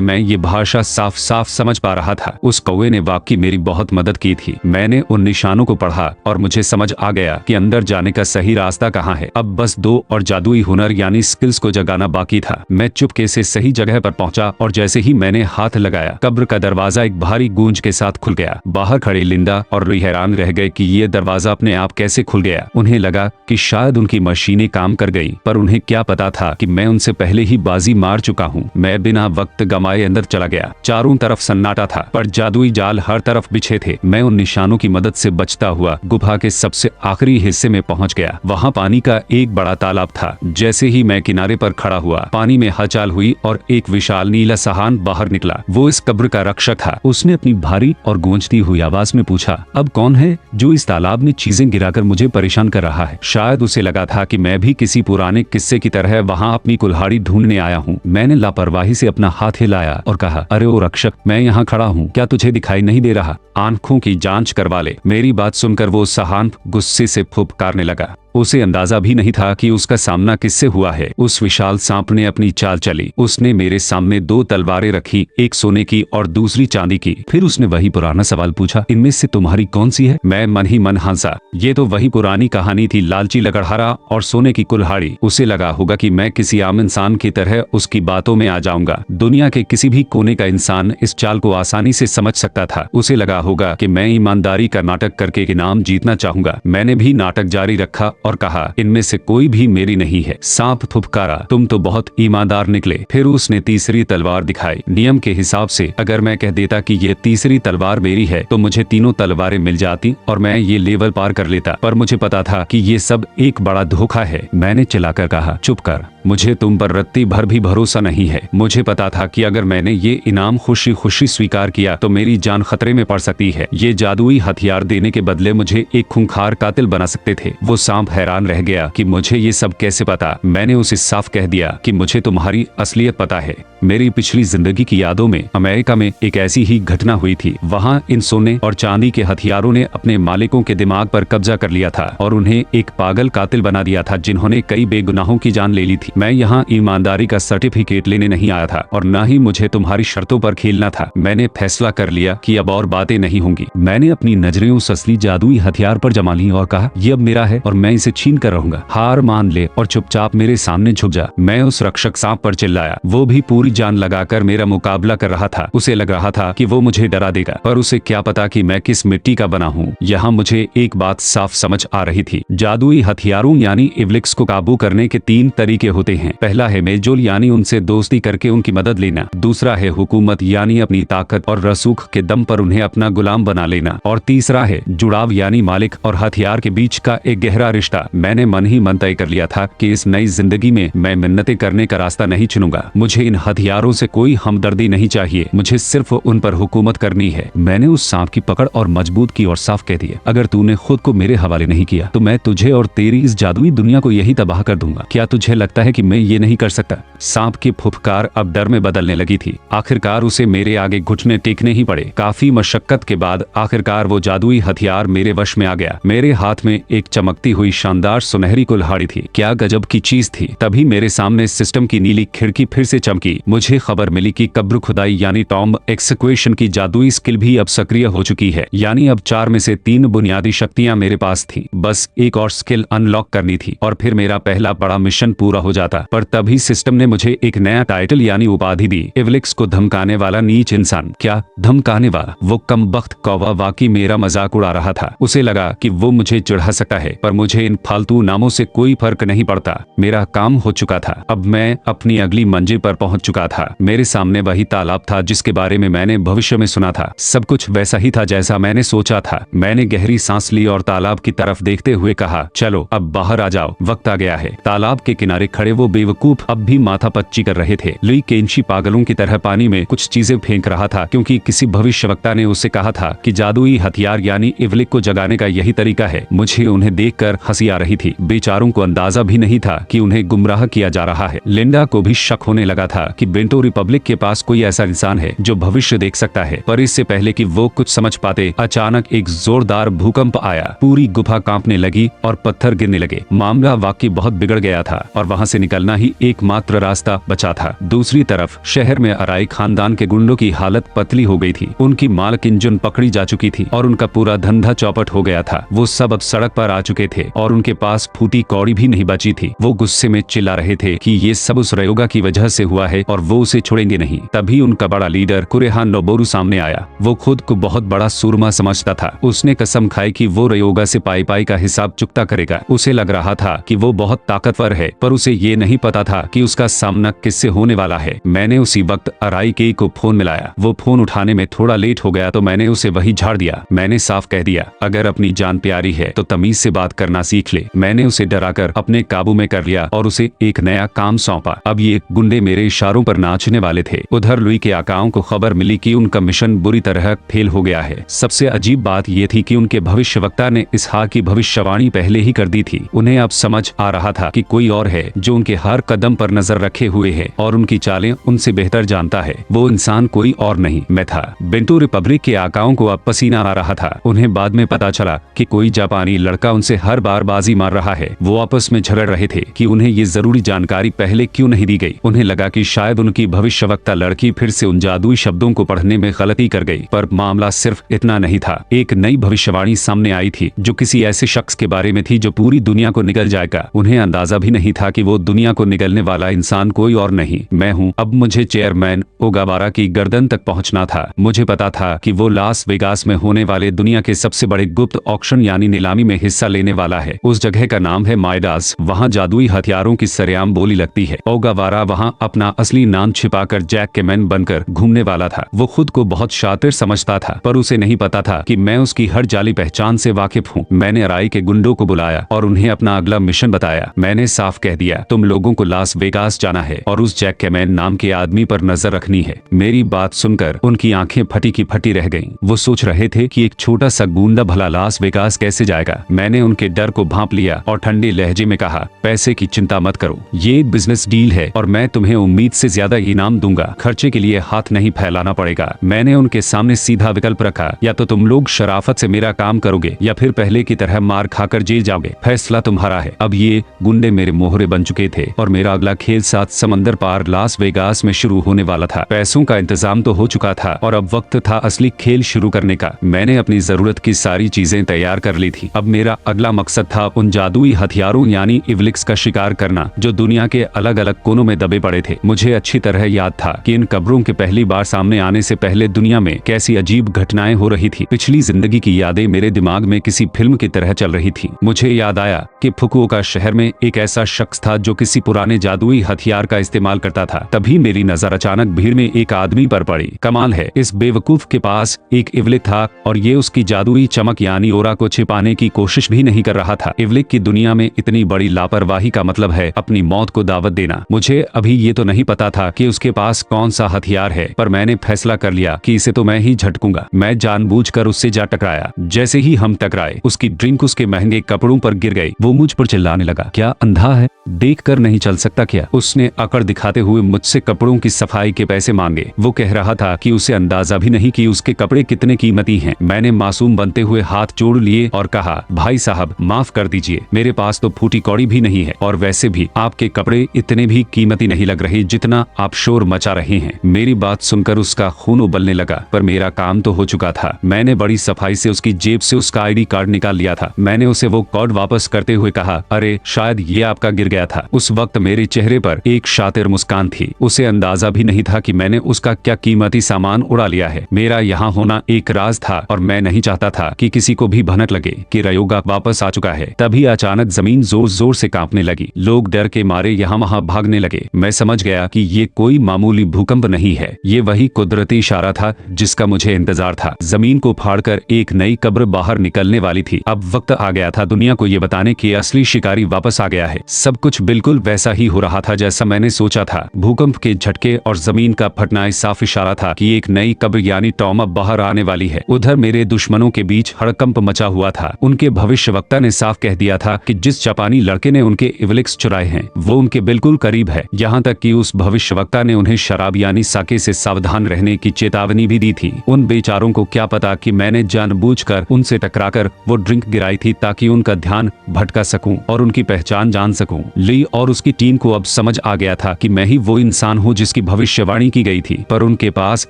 मैं ये भाषा साफ साफ समझ पा रहा था। उस कौवे ने वाकई मेरी बहुत मदद की थी। मैंने उन निशानों को पढ़ा और मुझे समझ आ गया कि अंदर जाने का सही रास्ता कहाँ है। अब बस 2 और जादुई हुनर यानी स्किल्स को जगाना बाकी था। मैं चुपके से सही जगह पर पहुंचा और जैसे ही मैंने हाथ लगाया, कब्र का दरवाजा एक भारी गूंज के साथ खुल गया। बाहर खड़े लिंडा और रुई हैरान रह गए कि ये दरवाजा अपने आप कैसे खुल गया। उन्हें लगा कि शायद उनकी मशीनें काम कर गई, पर उन्हें क्या पता था कि मैं उनसे पहले ही बाजी मार चुका हूँ। मैं बिना वक्त गंवाए अंदर चला गया। चारों तरफ सन्नाटा था, पर जादुई जाल हर तरफ बिछे थे। मैं उन निशानों की मदद से बचता हुआ गुफा के सबसे आखिरी हिस्से में पहुंच गया। वहां पानी का एक बड़ा तालाब था। जैसे ही मैं किनारे पर खड़ा हुआ, पानी में हलचल हुई और एक विशाल नीला सहान बाहर निकला। वो इस कब्र का रक्षक था। उसने अपनी भारी और गूंजती हुई आवाज में पूछा, अब कौन है जो इस तालाब में चीजें गिराकर मुझे परेशान कर रहा है? शायद उसे लगा था कि मैं भी किसी पुराने किस्से की तरह वहाँ अपनी कुल्हाड़ी ढूंढने आया हूँ। मैंने लापरवाही से अपना हाथ हिलाया और कहा, अरे ओ रक्षक, मैं यहाँ खड़ा हूँ, क्या तुझे दिखाई नहीं दे रहा? आंखों की जांच करवा ले। मेरी बात सुनकर वो सहान गुस्से से फुफकारने लगा। उसे अंदाजा भी नहीं था कि उसका सामना किससे हुआ है। उस विशाल सांप ने अपनी चाल चली। उसने मेरे सामने 2 तलवारें रखी, एक सोने की और दूसरी चांदी की। फिर उसने वही पुराना सवाल पूछा, इनमें से तुम्हारी कौन सी है? मैं मन ही मन हंसा। ये तो वही पुरानी कहानी थी, लालची लकड़हारा और सोने की कुल्हाड़ी। उसे लगा होगा कि मैं किसी आम इंसान की तरह उसकी बातों में आ जाऊंगा। दुनिया के किसी भी कोने का इंसान इस चाल को आसानी से समझ सकता था। उसे लगा होगा कि मैं ईमानदारी का नाटक करके इनाम जीतना चाहूंगा। मैंने भी नाटक जारी रखा और कहा, इनमें से कोई भी मेरी नहीं है। सांप फुफकारा, तुम तो बहुत ईमानदार निकले। फिर उसने तीसरी तलवार दिखाई। नियम के हिसाब से अगर मैं कह देता कि ये तीसरी तलवार मेरी है तो मुझे तीनों तलवारें मिल जाती और मैं ये लेवल पार कर लेता, पर मुझे पता था कि ये सब एक बड़ा धोखा है। मैंने चिल्लाकर कहा, चुप कर, मुझे तुम पर रत्ती भर भी भरोसा नहीं है। मुझे पता था कि अगर मैंने ये इनाम खुशी खुशी स्वीकार किया तो मेरी जान खतरे में पड़ सकती है। ये जादुई हथियार देने के बदले मुझे एक खूंखार कातिल बना सकते थे। वो सांप हैरान रह गया कि मुझे ये सब कैसे पता। मैंने उसे साफ कह दिया कि मुझे तुम्हारी असलियत पता है। मेरी पिछली जिंदगी की यादों में अमेरिका में एक ऐसी ही घटना हुई थी। वहाँ इन सोने और चांदी के हथियारों ने अपने मालिकों के दिमाग पर कब्जा कर लिया था और उन्हें एक पागल कातिल बना दिया था, जिन्होंने कई बेगुनाहों की जान ले ली थी। मैं यहाँ ईमानदारी का सर्टिफिकेट लेने नहीं आया था और न ही मुझे तुम्हारी शर्तों पर खेलना था। मैंने फैसला कर लिया कि अब और बातें नहीं होंगी। मैंने अपनी नजरें उस असली जादुई हथियार पर जमा ली और कहा, ये अब मेरा है और मैं इसे छीन कर रहूंगा। हार मान ले और चुपचाप मेरे सामने झुक जा। मैं उस रक्षक सांप पर चिल्लाया। वो भी पूरी जान लगाकर मेरा मुकाबला कर रहा था। उसे लग रहा था कि वो मुझे डरा देगा, पर उसे क्या पता कि मैं किस मिट्टी का बना हूँ। यहाँ मुझे एक बात साफ समझ आ रही थी। जादुई हथियारों यानी इवलिक्स को काबू करने के 3 तरीके होते हैं। पहला है मेलजोल यानी उनसे दोस्ती करके उनकी मदद लेना। दूसरा है हुकूमत यानी अपनी ताकत और रसूख के दम पर उन्हें अपना गुलाम बना लेना। और तीसरा है जुड़ाव यानी मालिक और हथियार के बीच का एक गहरा रिश्ता। मैंने मन ही मन तय कर लिया था कि इस नई जिंदगी में मैं मिन्नतें करने का रास्ता नहीं चुनूंगा। मुझे इन हथियारों से कोई हमदर्दी नहीं चाहिए, मुझे सिर्फ उन पर हुकूमत करनी है। मैंने उस सांप की पकड़ और मजबूत की और साफ कह दिया, अगर तूने खुद को मेरे हवाले नहीं किया तो मैं तुझे और तेरी इस जादुई दुनिया को यही तबाह कर दूंगा। क्या तुझे लगता है कि मैं ये नहीं कर सकता? सांप की फुफकार अब डर में बदलने लगी थी। आखिरकार उसे मेरे आगे घुटने टेकने ही पड़े। काफी मशक्कत के बाद आखिरकार वो जादुई हथियार मेरे वश में आ गया। मेरे हाथ में एक चमकती हुई शानदार सुनहरी कुल्हाड़ी थी। क्या गजब की चीज थी। तभी मेरे सामने सिस्टम की नीली खिड़की फिर से चमकी। मुझे खबर मिली कि कब्र खुदाई यानी टॉम्ब एक्सक्वेशन की जादुई स्किल भी अब सक्रिय हो चुकी है। यानी अब 4 में से 3 बुनियादी शक्तियां मेरे पास थीं। बस एक और स्किल अनलॉक करनी थी और फिर मेरा पहला बड़ा मिशन पूरा हो जाता। पर तभी सिस्टम ने मुझे एक नया टाइटल यानी उपाधि दी, इवलिक्स को धमकाने वाला नीच इंसान। क्या धमकाने वाला? वो कमबख्त कौवा वाकई मेरा मजाक उड़ा रहा था। उसे लगा कि वो मुझे चिढ़ा सकता है, पर मुझे इन फालतू फालतू नामों से कोई फर्क नहीं पड़ता। मेरा काम हो चुका था। अब मैं अपनी अगली मंजिल पर पहुंच चुका था। मेरे सामने वही तालाब था जिसके बारे में मैंने भविष्य में सुना था। सब कुछ वैसा ही था जैसा मैंने सोचा था। मैंने गहरी सांस ली और तालाब की तरफ देखते हुए कहा, चलो अब बाहर आ जाओ, वक्त आ गया है। तालाब के किनारे खड़े वो बेवकूफ अब भी माथापच्ची कर रहे थे। लुई केंशी पागलों की तरह पानी में कुछ चीजें फेंक रहा था, क्योंकि किसी भविष्यवक्ता ने उसे कहा था कि जादुई हथियार यानी इवलिक को जगाने का यही तरीका है। मुझे उन्हें देखकर हंसी आ रही थी। बेचारों को अंदाजा भी नहीं था कि उन्हें गुमराह किया जा रहा है। लिंडा को भी शक होने लगा था कि बेंटो रिपब्लिक के पास कोई ऐसा इंसान है जो भविष्य देख सकता है। पर इससे पहले कि वो कुछ समझ पाते, अचानक एक जोरदार भूकंप आया। पूरी गुफा कांपने लगी और पत्थर गिरने लगे। मामला वाकई बहुत बिगड़ गया था और वहां से निकलना ही एकमात्र रास्ता बचा था। दूसरी तरफ शहर में अराई खानदान के गुंडों की हालत पतली हो गई थी। उनकी मालकिन जुन पकड़ी जा चुकी थी और उनका पूरा धंधा चौपट हो गया था। वो सब अब सड़क पर आ चुके थे और उनके पास फूटी कौड़ी भी नहीं बची थी। वो गुस्से में चिल्ला रहे थे कि ये सब उस रयोगा की वजह से हुआ है और वो उसे छोड़ेंगे नहीं। तभी उनका बड़ा लीडर कुरेहान नोबोरू सामने आया। वो खुद को बहुत बड़ा सूरमा समझता था। उसने कसम खाई कि वो रयोगा से पाई पाई का हिसाब चुकता करेगा। उसे लग रहा था कि वो बहुत ताकतवर है, पर उसे ये नहीं पता था कि उसका सामना किससे होने वाला है। मैंने उसी वक्त अराई के को फोन मिलाया। वो फोन उठाने में थोड़ा लेट हो गया तो मैंने उसे वही झाड़ दिया। मैंने साफ कह दिया, अगर अपनी जान प्यारी है तो तमीज से बात करना सीख ले। मैंने उसे डराकर अपने काबू में कर लिया और उसे एक नया काम सौंपा। अब ये गुंडे मेरे इशारों पर नाचने वाले थे। उधर लुई के आकाओं को खबर मिली कि उनका मिशन बुरी तरह फेल हो गया है। सबसे अजीब बात यह थी कि उनके भविष्यवक्ता ने इस हार की भविष्यवाणी पहले ही कर दी थी। उन्हें अब समझ आ रहा था कि कोई और है जो उनके हर कदम पर नजर रखे हुए है और उनकी चालें उनसे बेहतर जानता है। वो इंसान कोई और नहीं, मैं था। बेंटो रिपब्लिक के आकाओं को अब पसीना आ रहा था। उन्हें बाद में पता चला कि कोई जापानी लड़का उनसे हर बार बाजी मार रहा है। वो आपस में झगड़ रहे थे कि उन्हें ये जरूरी जानकारी पहले क्यों नहीं दी गई। उन्हें लगा कि शायद उनकी भविष्यवक्ता लड़की फिर से उन जादुई शब्दों को पढ़ने में गलती कर गई। पर मामला सिर्फ इतना नहीं था। एक नई भविष्यवाणी सामने आई थी जो किसी ऐसे शख्स के बारे में थी जो पूरी दुनिया को निगल जाएगा। उन्हें अंदाजा भी नहीं था कि वो दुनिया को निगलने वाला इंसान कोई और नहीं, मैं हूँ। अब मुझे चेयरमैन ओगावारा की गर्दन तक पहुँचना था। मुझे पता था कि वो लास वेगास में होने वाले दुनिया के सबसे बड़े गुप्त ऑक्शन यानी नीलामी में हिस्सा लेने वाला है। उस जगह का नाम है माइडास। वहाँ जादुई हथियारों की सरेआम बोली लगती है। ओगावारा वहाँ अपना असली नाम छिपाकर जैक के मैन बनकर घूमने वाला था। वो खुद को बहुत शातिर समझता था, पर उसे नहीं पता था कि मैं उसकी हर जाली पहचान से वाकिफ हूँ। मैंने अराई के गुंडों को बुलाया और उन्हें अपना अगला मिशन बताया। मैंने साफ कह दिया, तुम लोगों को लास वेगास जाना है और उस जैक के मैन नाम के आदमी पर नजर रखनी है। मेरी बात सुनकर उनकी आंखें फटी की फटी रह गईं। वो सोच रहे थे कि एक छोटा सा गूंडा भला लास वेगास कैसे जाएगा। मैंने उनके डर को भांप लिया और ठंडे लहजे में कहा, पैसे की चिंता मत करो, ये बिजनेस डील है और मैं तुम्हें उम्मीद से ज्यादा इनाम दूंगा। खर्चे के लिए हाथ नहीं फैलाना पड़ेगा। मैंने उनके सामने सीधा विकल्प रखा, या तो तुम लोग शराफत से मेरा काम करोगे या फिर पहले की तरह मार खाकर जेल जाओगे। फैसला तुम्हारा है। अब ये गुंडे मेरे मोहरे बन चुके थे और मेरा अगला खेल 7 समंदर पार लास वेगास में शुरू होने वाला था। पैसों का इंतजाम तो हो चुका था और अब वक्त था असली खेल शुरू करने का। मैंने अपनी जरूरत की सारी चीजें तैयार कर ली थी। अब मेरा अगला मकसद था उन जादुई हथियारों यानी इवलिक्स का शिकार करना जो दुनिया के अलग अलग कोनों में दबे पड़े थे। मुझे अच्छी तरह याद था कि इन कब्रों के पहली बार सामने आने से पहले दुनिया में कैसी अजीब घटनाएं हो रही थी। पिछली जिंदगी की यादें मेरे दिमाग में किसी फिल्म की तरह चल रही थी। मुझे याद आया कि फुकुओका शहर में एक ऐसा शख्स था जो किसी पुराने जादुई हथियार का इस्तेमाल करता था। तभी मेरी नजर अचानक भीड़ में एक आदमी पर पड़ी। कमाल है, इस बेवकूफ के पास एक इवलिक था और ये उसकी जादुई चमक यानी ओरा को छिपाने की कोशिश भी नहीं कर रहा था। इवलिक की दुनिया में इतनी बड़ी लापरवाही का मतलब है अपनी मौत को दावत देना। मुझे अभी ये तो नहीं पता था कि उसके पास कौन सा हथियार है, पर मैंने फैसला कर लिया कि इसे तो मैं ही झटकूंगा। मैं जानबूझकर उससे जा टकराया। जैसे ही हम टकराए उसकी ड्रिंक उसके महंगे कपड़ों पर गिर गई। वो मुझ पर चिल्लाने लगा, क्या अंधा है, देखकर नहीं चल सकता क्या? उसने अकड़ दिखाते हुए मुझसे कपड़ों की सफाई के पैसे मांगे। वो कह रहा था कि उसे अंदाजा भी नहीं कि उसके कपड़े कितने कीमती हैं। मैंने मासूम बनते हुए हाथ जोड़ लिए और कहा, भाई साहब माफ कर दीजिए, मेरे पास तो फूटी कौड़ी भी नहीं है और वैसे भी आपके कपड़े इतने भी कीमती नहीं लग रहे जितना आप शोर मचा रहे हैं। मेरी बात सुनकर उसका खून उबलने लगा, पर मेरा काम तो हो चुका था। मैंने बड़ी सफाई से उसकी जेब से उसका आईडी कार्ड निकाल लिया था। मैंने उसे वो कार्ड वापस करते हुए कहा, अरे शायद ये आपका गिर गया था। उस वक्त मेरे चेहरे पर एक शातिर मुस्कान थी। उसे अंदाजा भी नहीं था कि मैंने उसका क्या कीमती सामान उड़ा लिया है। मेरा यहाँ होना एक राज था और मैं नहीं चाहता था कि किसी को भी भनक लगे कि रयोगा वापस आ चुका है। तभी अचानक जमीन जोर जोर से कांपने लगी। लोग डर के मारे यहाँ वहाँ भागने लगे। मैं समझ गया कि ये कोई मामूली भूकंप नहीं है, ये वही कुदरती इशारा था जिसका मुझे इंतजार था। जमीन को फाड़कर एक नई कब्र बाहर निकलने वाली थी। अब वक्त आ गया था दुनिया को ये बताने कि असली शिकारी वापस आ गया है। सब कुछ बिल्कुल वैसा ही हो रहा था जैसा मैंने सोचा था। भूकंप के झटके और जमीन का फटना साफ इशारा था कि एक नई कब्र यानी टॉम अब बाहर आने वाली है। उधर मेरे दुश्मनों के बीच हड़कंप मचा हुआ था। उनके भविष्यवक्ता ने साफ कह दिया था कि जिस जापानी लड़के ने उनके इवलिक्स चुराए हैं वो उनके बिल्कुल करीब है। यहाँ तक कि उस भविष्यवक्ता ने उन्हें शराब यानी साके से सावधान रहने की चेतावनी भी दी थी। उन बेचारों को क्या पता कि मैंने जानबूझकर उनसे टकराकर वो ड्रिंक गिराई थी ताकि उनका ध्यान भटका सकूं और उनकी पहचान जान सकूं। ली और उसकी टीम को अब समझ आ गया था कि मैं ही वो इंसान हूँ जिसकी भविष्यवाणी की गई थी, पर उनके पास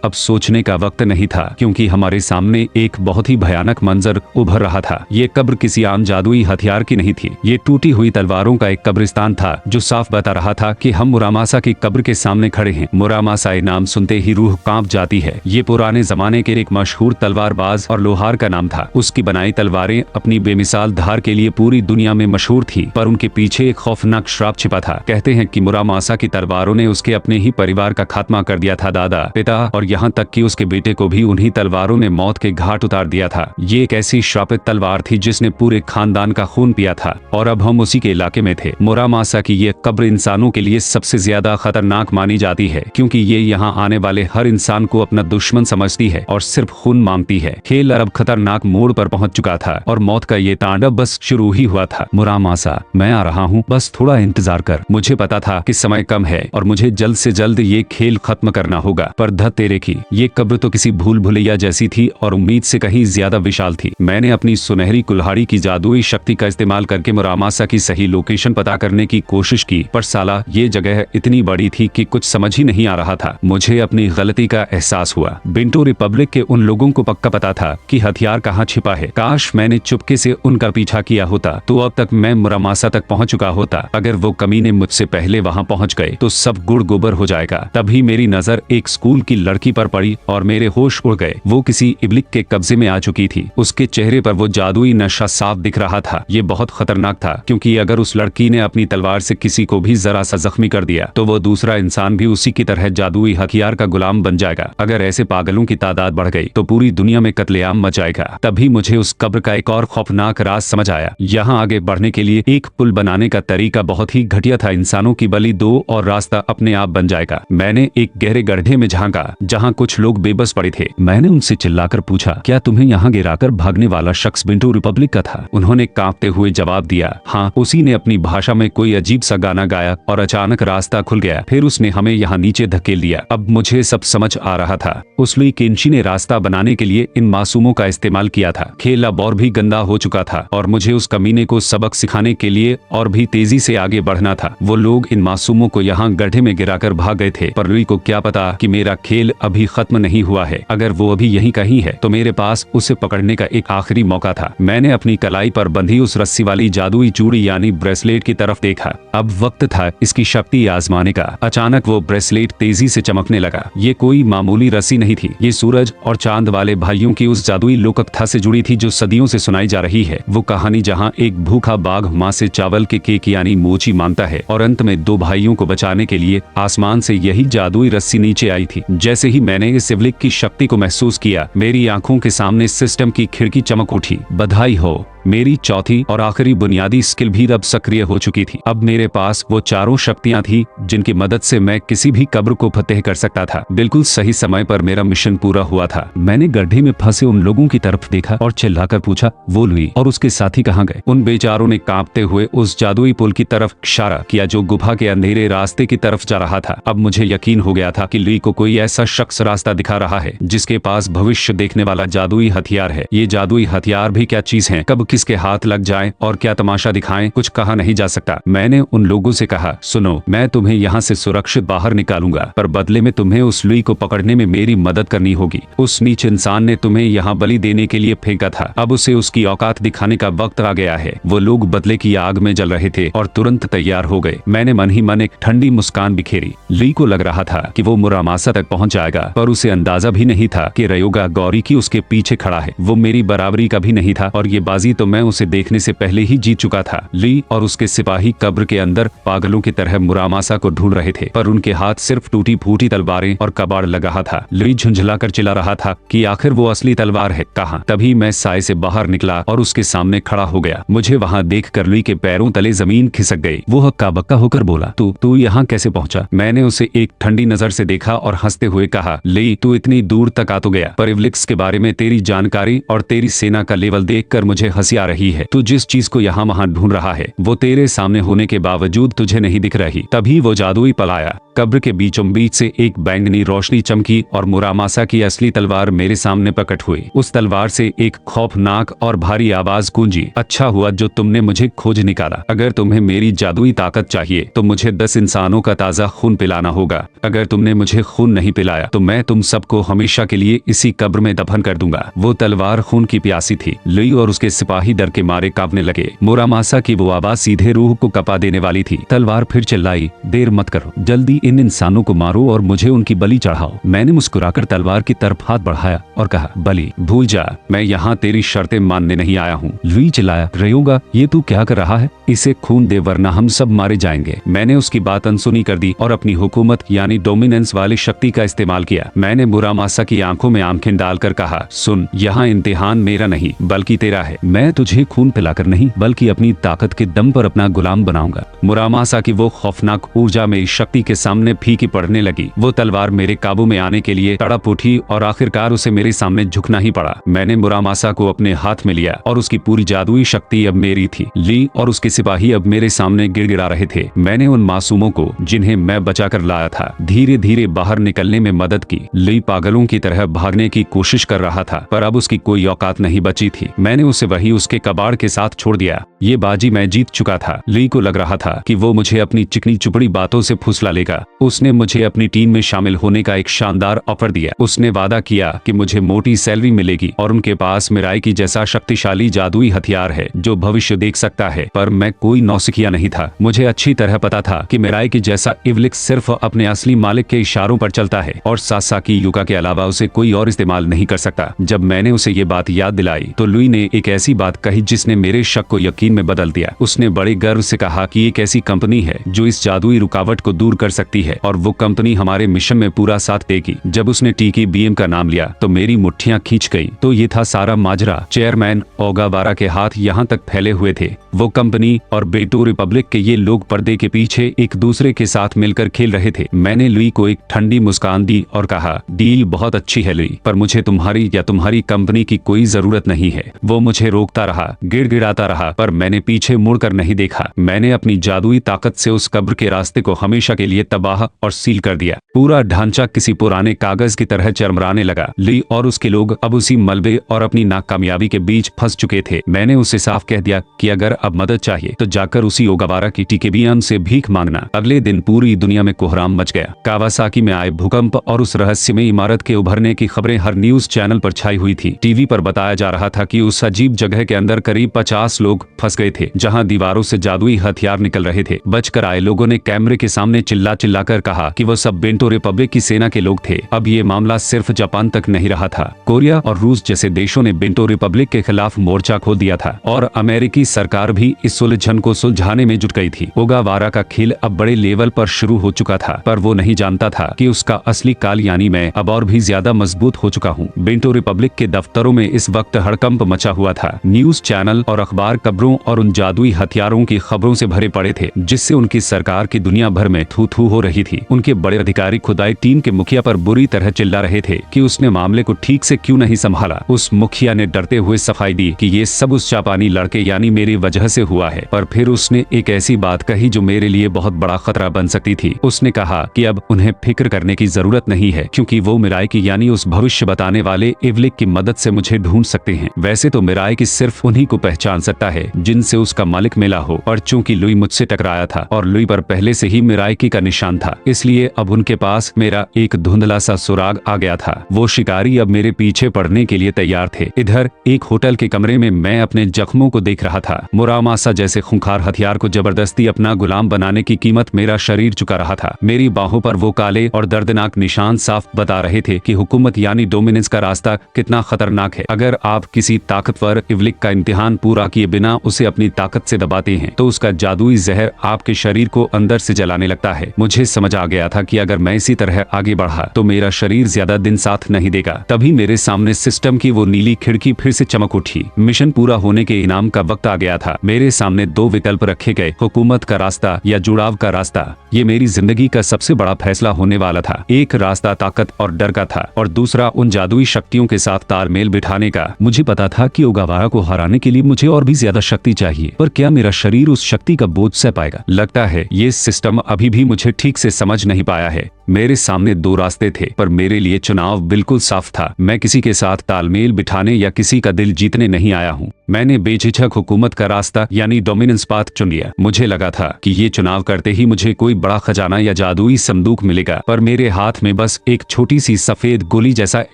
अब सोचने का वक्त नहीं था क्योंकि हमारे सामने एक बहुत ही भयानक मंजर उभर रहा था। ये कब्र किसी आम जादुई हथियार की नहीं थी, ये टूटी हुई तलवारों का एक कब्रिस्तान था जो साफ बता रहा था कि हम मुरामासा की कब्र के सामने खड़े हैं। मुरामासा नाम सुनते ही रूह कांप जाती है। ये पुराने जमाने के एक मशहूर तलवारबाज और लोहार का नाम था। उसकी बनाई तलवारें अपनी बेमिसाल धार के लिए पूरी दुनिया में मशहूर थी, पर उनके पीछे एक खौफनाक श्राप छिपा था। कहते हैं कि मुरामासा की तलवारों ने उसके अपने ही परिवार का खात्मा कर दिया था, दादा, पिता और यहाँ तक कि उसके बेटे को भी उन्हीं तलवारों ने मौत के घाट उतार दिया था। ये एक ऐसी श्रापित तलवार थी जिसने पूरे खानदान का खून पिया था और अब हम उसी के इलाके में थे। मुरामासा की ये कब्र इंसानों के लिए सबसे ज्यादा खतरनाक मानी जाती है क्योंकि ये यहाँ आने वाले हर इंसान को अपना दुश्मन समझती है और सिर्फ खून मांगती है। खेल अब खतरनाक मोड़ पर पहुंच चुका था और मौत का ये तांडव बस शुरू ही हुआ था। मुरामासा, मैं आ रहा हूँ, बस थोड़ा इंतजार कर। मुझे पता था कि समय कम है और मुझे जल्द से जल्द ये खेल खत्म करना होगा, पर धत तेरे की ये कब्र तो किसी भूल भुलैया जैसी थी और उम्मीद से कहीं ज्यादा विशाल थी। मैंने अपनी सुनहरी कुल्हाड़ी की जादुई शक्ति का इस्तेमाल करके मुरामासा की सही लोकेशन पता करने की कोशिश की, पर साला ये जगह इतनी बड़ी थी कि कुछ समझ ही नहीं आ रहा था। मुझे अपनी गलती का एहसास हुआ। बिंटू रिपब्लिक के उन लोगों को पक्का पता था कि हथियार कहाँ छिपा है। काश मैंने चुपके से उनका पीछा किया होता तो अब तक मैं मुरामासा तक पहुँच चुका होता। अगर वो कमीने मुझसे पहले वहाँ पहुँच गए तो सब गुड़ गोबर हो जाएगा। तभी मेरी नजर एक स्कूल की लड़की पर पड़ी और मेरे होश उड़ गए। वो किसी इब्लिक के कब्जे में आ चुकी थी। उसके चेहरे पर वो जादुई नशा साफ दिख रहा था। ये बहुत खतरनाक था क्योंकि अगर उस लड़की ने अपनी तलवार से किसी को भी जरा सा जख्मी कर दिया तो वो दूसरा इंसान भी उसी की तरह जादुई हथियार का गुलाम बन जाएगा। अगर ऐसे पागलों की तादाद बढ़ गई तो पूरी दुनिया में कत्लेआम मच जाएगा। तभी मुझे उस कब्र का एक और खौफनाक राज समझ आया। यहाँ आगे बढ़ने के लिए एक पुल बनाने का तरीका बहुत ही घटिया था। इंसानों की बलि दो और रास्ता अपने आप बन जाएगा। मैंने एक गहरे गड्ढे में झांका जहाँ कुछ लोग बेबस पड़े थे। मैंने उनसे चिल्लाकर पूछा, क्या तुम्हें यहाँ गिराकर भागने वाला शख्स बिंटू रिपब्लिक का था? उन्होंने कांपते हुए जवाब दिया, हाँ। उसी ने अपनी भाषा में कोई अजीब सा गाना गाया और अचानक रास्ता खुल गया। फिर उसने हमें यहाँ नीचे धकेल दिया। अब मुझे सब समझ आ रहा था। उस लुई केंशी ने रास्ता बनाने के लिए इन मासूमों का इस्तेमाल किया था। खेल अब और भी गंदा हो चुका था और मुझे उस कमीने को सबक सिखाने के लिए और भी तेजी से आगे बढ़ना था। वो लोग इन मासूमों को यहाँ गड्ढे में गिराकर भाग गए थे, पर लुई को क्या पता कि मेरा खेल अभी खत्म नहीं हुआ है। अगर वो अभी यहीं कहीं है तो मेरे पास उसे पकड़ने का एक आखिरी मौका था। मैंने अपनी कलाई पर बंधी उस रस्सी वाली जादुई चूड़ी यानी ब्रेसलेट की तरफ देखा। अब वक्त था इसकी शक्ति आजमाने का। अचानक वो ब्रेसलेट तेजी से चमकने लगा। ये कोई मामूली रस्सी नहीं थी, ये सूरज और चांद वाले भाइयों की उस जादुई लोककथा से जुड़ी थी जो सदियों से सुनाई जा रही है। वो कहानी जहाँ एक भूखा बाघ माँ से चावल के केक यानी मोची मांगता है और अंत में दो भाइयों को बचाने के लिए आसमान से यही जादुई रस्सी नीचे आई थी। जैसे ही मैंने इस इब्लिक की शक्ति को महसूस किया, मेरी आंखों के सामने सिस्टम की खिड़की चमक उठी। बधाई हो, मेरी चौथी और आखिरी बुनियादी स्किल भी अब सक्रिय हो चुकी थी। अब मेरे पास वो चारों शक्तियां थी जिनकी मदद से मैं किसी भी कब्र को फतेह कर सकता था। बिल्कुल सही समय पर मेरा मिशन पूरा हुआ था। मैंने गड्ढे में फंसे उन लोगों की तरफ देखा और चिल्लाकर पूछा, वो लुई और उसके साथी कहाँ गए? उन बेचारों ने कांपते हुए उस जादुई पुल की तरफ इशारा किया जो गुफा के अंधेरे रास्ते की तरफ जा रहा था। अब मुझे यकीन हो गया था कि लुई को कोई ऐसा शख्स रास्ता दिखा रहा है जिसके पास भविष्य देखने वाला जादुई हथियार है। ये जादुई हथियार भी क्या चीज है, कब किसके हाथ लग जाए और क्या तमाशा दिखाएं, कुछ कहा नहीं जा सकता। मैंने उन लोगों से कहा, सुनो, मैं तुम्हें यहाँ से सुरक्षित बाहर निकालूंगा, पर बदले में तुम्हें उस लुई को पकड़ने में मेरी मदद करनी होगी। उस नीच इंसान ने तुम्हें यहाँ बलि देने के लिए फेंका था, अब उसे उसकी औकात दिखाने का वक्त आ गया है। वो लोग बदले की आग में जल रहे थे और तुरंत तैयार हो गए। मैंने मन ही मन एक ठंडी मुस्कान बिखेरी। लुई को लग रहा था कि वो मुरामासा तक पहुँच जाएगा, पर उसे अंदाजा भी नहीं था कि रयोगा गौरी की उसके पीछे खड़ा है। वो मेरी बराबरी का भी नहीं था और ये बाजी तो मैं उसे देखने से पहले ही जीत चुका था। ली और उसके सिपाही कब्र के अंदर पागलों की तरह मुरामासा को ढूंढ रहे थे, पर उनके हाथ सिर्फ टूटी फूटी तलवारें और कबाड़ लगा था। ली झुंझलाकर चिल्ला रहा था कि आखिर वो असली तलवार है कहाँ। तभी मैं साए से बाहर निकला और उसके सामने खड़ा हो गया। मुझे वहाँ देखकर ली के पैरों तले जमीन खिसक गई। वो हक्का बक्का होकर बोला, तू यहाँ कैसे पहुँचा? मैंने उसे एक ठंडी नजर से देखा और हंसते हुए कहा, ली तू इतनी दूर तक आ तो गया, पर इवलिक्स के बारे में तेरी जानकारी और तेरी सेना का लेवल देखकर मुझे हंसी आ रही है। तू जिस चीज को यहाँ वहाँ ढूंढ रहा है वो तेरे सामने होने के बावजूद तुझे नहीं दिख रही। तभी वो जादुई पल आया। कब्र के बीचों बीच से एक बैंगनी रोशनी चमकी और मुरामासा की असली तलवार मेरे सामने प्रकट हुई। उस तलवार से एक खौफनाक और भारी आवाज गूंजी, अच्छा हुआ जो तुमने मुझे खोज निकाला। अगर तुम्हें मेरी जादुई ताकत चाहिए तो मुझे 10 इंसानों का ताजा खून पिलाना होगा। अगर तुमने मुझे खून नहीं पिलाया तो मैं तुम सबको हमेशा के लिए इसी कब्र में दफन कर दूंगा। वो तलवार खून की प्यासी थी। लुई और उसके सिपाही डर के मारे कांपने लगे। मुरामासा की वो आवाज सीधे रूह को कपा देने वाली थी। तलवार फिर चिल्लाई, देर मत करो, जल्दी इन इंसानों को मारो और मुझे उनकी बलि चढ़ाओ। मैंने मुस्कुराकर तलवार की तरफ हाथ बढ़ाया और कहा, बलि भूल जा, मैं यहाँ तेरी शर्तें मानने नहीं आया हूँ। लुई चिल्लाया, रयोगा ये तू क्या कर रहा है? इसे खून दे वरना हम सब मारे जाएंगे। मैंने उसकी बात अनसुनी कर दी और अपनी हुकूमत यानी डोमिनेंस वाली शक्ति का इस्तेमाल किया। मैंने मुरामासा की आंखों में आंखें डालकर कहा, सुन, यहाँ इम्तिहान मेरा नहीं बल्कि तेरा है। मैं तुझे खून पिलाकर नहीं बल्कि अपनी ताकत के दम पर अपना गुलाम बनाऊंगा। मुरामासा की वो खौफनाक ऊर्जा मेरी शक्ति के सामने फीकी पड़ने लगी। वो तलवार मेरे काबू में आने के लिए तड़प उठी और आखिरकार उसे मेरे सामने झुकना ही पड़ा। मैंने मुरामासा को अपने हाथ में लिया और उसकी पूरी जादुई शक्ति अब मेरी थी। ली और उसके सिपाही अब मेरे सामने गिड़गिड़ा रहे थे। मैंने उन मासूमों को जिन्हें मैं बचाकर लाया था धीरे धीरे बाहर निकलने में मदद की। ली पागलों की तरह भागने की कोशिश कर रहा था पर अब उसकी कोई औकात नहीं बची थी। मैंने उसे वही उसके कबाड़ के साथ छोड़ दिया। ये बाजी मैं जीत चुका था। ली को लग रहा था कि वो मुझे अपनी चिकनी चुपड़ी बातों से फुसला लेगा। उसने मुझे अपनी टीम में शामिल होने का एक शानदार ऑफर दिया। उसने वादा किया कि मुझे मोटी सैलरी मिलेगी और उनके पास मिराई जैसा शक्तिशाली जादुई हथियार है जो भविष्य देख सकता है। पर मैं कोई नौसिखिया नहीं था। मुझे अच्छी तरह पता था कि मिराई जैसा इवलिक्स सिर्फ अपने असली मालिक के इशारों पर चलता है और सासाकी युका के अलावा उसे कोई और इस्तेमाल नहीं कर सकता। जब मैंने उसे ये बात याद दिलाई तो लुई ने एक ऐसी बात कही जिसने मेरे शक को यकीन में बदल दिया। उसने बड़े गर्व से कहा कि एक ऐसी कंपनी है जो इस जादुई रुकावट को दूर कर सकती है और वो कंपनी हमारे मिशन में पूरा साथ देगी। जब उसने TKBM का नाम लिया तो मेरी मुट्ठियां खींच गई। तो ये था सारा माजरा। चेयरमैन ओगावारा के हाथ यहाँ तक फैले हुए थे। वो कंपनी और बेटो रिपब्लिक के ये लोग पर्दे के पीछे एक दूसरे के साथ मिलकर खेल रहे थे। मैंने लुई को एक ठंडी मुस्कान दी और कहा, डील बहुत अच्छी है लुई, पर मुझे तुम्हारी या तुम्हारी कंपनी की कोई जरूरत नहीं है। वो मुझे रोकता रहा, गिड़गिड़ाता रहा, पर मैंने पीछे मुड़कर नहीं देखा। मैंने अपनी जादुई ताकत से उस कब्र के रास्ते को हमेशा के लिए तबाह और सील कर दिया। पूरा ढांचा किसी पुराने कागज की तरह चरमराने लगा। ली और उसके लोग अब उसी मलबे और अपनी नाकामयाबी के बीच फंस चुके थे। मैंने उसे साफ कह दिया कि अगर अब मदद चाहिए तो जाकर उसी ओगावारा की TKBM से भीख मांगना। अगले दिन पूरी दुनिया में कोहराम मच गया। कावासाकी में आए भूकंप और उस रहस्यमय इमारत के उभरने की खबरें हर न्यूज चैनल पर छाई हुई थी। टीवी पर बताया जा रहा था कि उस अजीब जगह के अंदर करीब 50 लोग फंस गए थे जहां दीवारों से जादुई हथियार निकल रहे थे। बचकर आए लोगों ने कैमरे के सामने चिल्ला चिल्लाकर कहा कि वो सब बेंटो रिपब्लिक की सेना के लोग थे। अब ये मामला सिर्फ जापान तक नहीं रहा था। कोरिया और रूस जैसे देशों ने बेंटो रिपब्लिक के खिलाफ मोर्चा खोल दिया था और अमेरिकी सरकार भी इस उलझन को सुलझाने में जुट गई थी। ओगावारा का खेल अब बड़े लेवल पर शुरू हो चुका था, पर वो नहीं जानता था कि उसका असली काल यानी मैं अब और भी ज्यादा मजबूत हो चुका हूँ। बेंटो रिपब्लिक के दफ्तरों में इस वक्त हड़कंप मचा हुआ था। न्यूज चैनल और अखबार कब्रों और उन जादुई हथियारों की खबरों से भरे पड़े थे जिससे उनकी सरकार की दुनिया भर में थू थू हो रही थी। उनके बड़े अधिकारी खुदाई टीम के मुखिया पर बुरी तरह चिल्ला रहे थे कि उसने मामले को ठीक से क्यों नहीं संभाला। उस मुखिया ने डरते हुए सफाई दी कि ये सब उस जापानी लड़के यानी मेरी वजह से हुआ है। पर फिर उसने एक ऐसी बात कही जो मेरे लिए बहुत बड़ा खतरा बन सकती थी। उसने कहा कि अब उन्हें फिक्र करने की जरूरत नहीं है क्योंकि वो मिराई यानी उस भविष्य बताने वाले इवलिक की मदद से मुझे ढूंढ सकते हैं। वैसे तो मिराई सिर्फ उन्हीं को पहचान सकता है जिनसे उसका मालिक मिला हो, और चूंकि लुई मुझसे टकराया था और लुई पर पहले से ही मिराई का निशान था, इसलिए अब उनके पास मेरा एक धुंधला सा सुराग आ गया था। वो शिकारी अब मेरे पीछे पड़ने के लिए तैयार थे। इधर एक होटल के कमरे में मैं अपने जख्मों को देख रहा था। मुरामासा जैसे खूंखार हथियार को जबरदस्ती अपना गुलाम बनाने की कीमत मेरा शरीर चुका रहा था। मेरी बाहों पर वो काले और दर्दनाक निशान साफ बता रहे थे कि हुकूमत यानी डोमिनेंस का रास्ता कितना खतरनाक है। अगर आप किसी ताकतवर इवलिक का इम्तिहान पूरा पूरा किए बिना उसे अपनी ताकत से दबाते हैं तो उसका जादुई जहर आपके शरीर को अंदर से जलाने लगता है। मुझे समझ आ गया था कि अगर मैं इसी तरह आगे बढ़ा तो मेरा शरीर ज्यादा दिन साथ नहीं देगा। तभी मेरे सामने सिस्टम की वो नीली खिड़की फिर से चमक उठी। मिशन पूरा होने के इनाम का वक्त आ गया था। मेरे सामने दो विकल्प रखे गए, हुकूमत का रास्ता या जुड़ाव का रास्ता। ये मेरी जिंदगी का सबसे बड़ा फैसला होने वाला था। एक रास्ता ताकत और डर का था और दूसरा उन जादुई शक्तियों के साथ तालमेल बिठाने का। मुझे पता था कि ओगावारा को हराने के लिए मुझे और भी ज्यादा शक्ति चाहिए, पर क्या मेरा शरीर उस शक्ति का बोझ सह पाएगा? लगता है ये सिस्टम अभी भी मुझे ठीक से समझ नहीं पाया है। मेरे सामने दो रास्ते थे, पर मेरे लिए चुनाव बिल्कुल साफ था। मैं किसी के साथ तालमेल बिठाने या किसी का दिल जीतने नहीं आया हूँ। मैंने बेझिझक हुकूमत का रास्ता यानी डोमिनेंस पाथ चुन लिया। मुझे लगा था कि ये चुनाव करते ही मुझे कोई बड़ा खजाना या जादुई संदूक मिलेगा, पर मेरे हाथ में बस एक छोटी सी सफेद गोली जैसा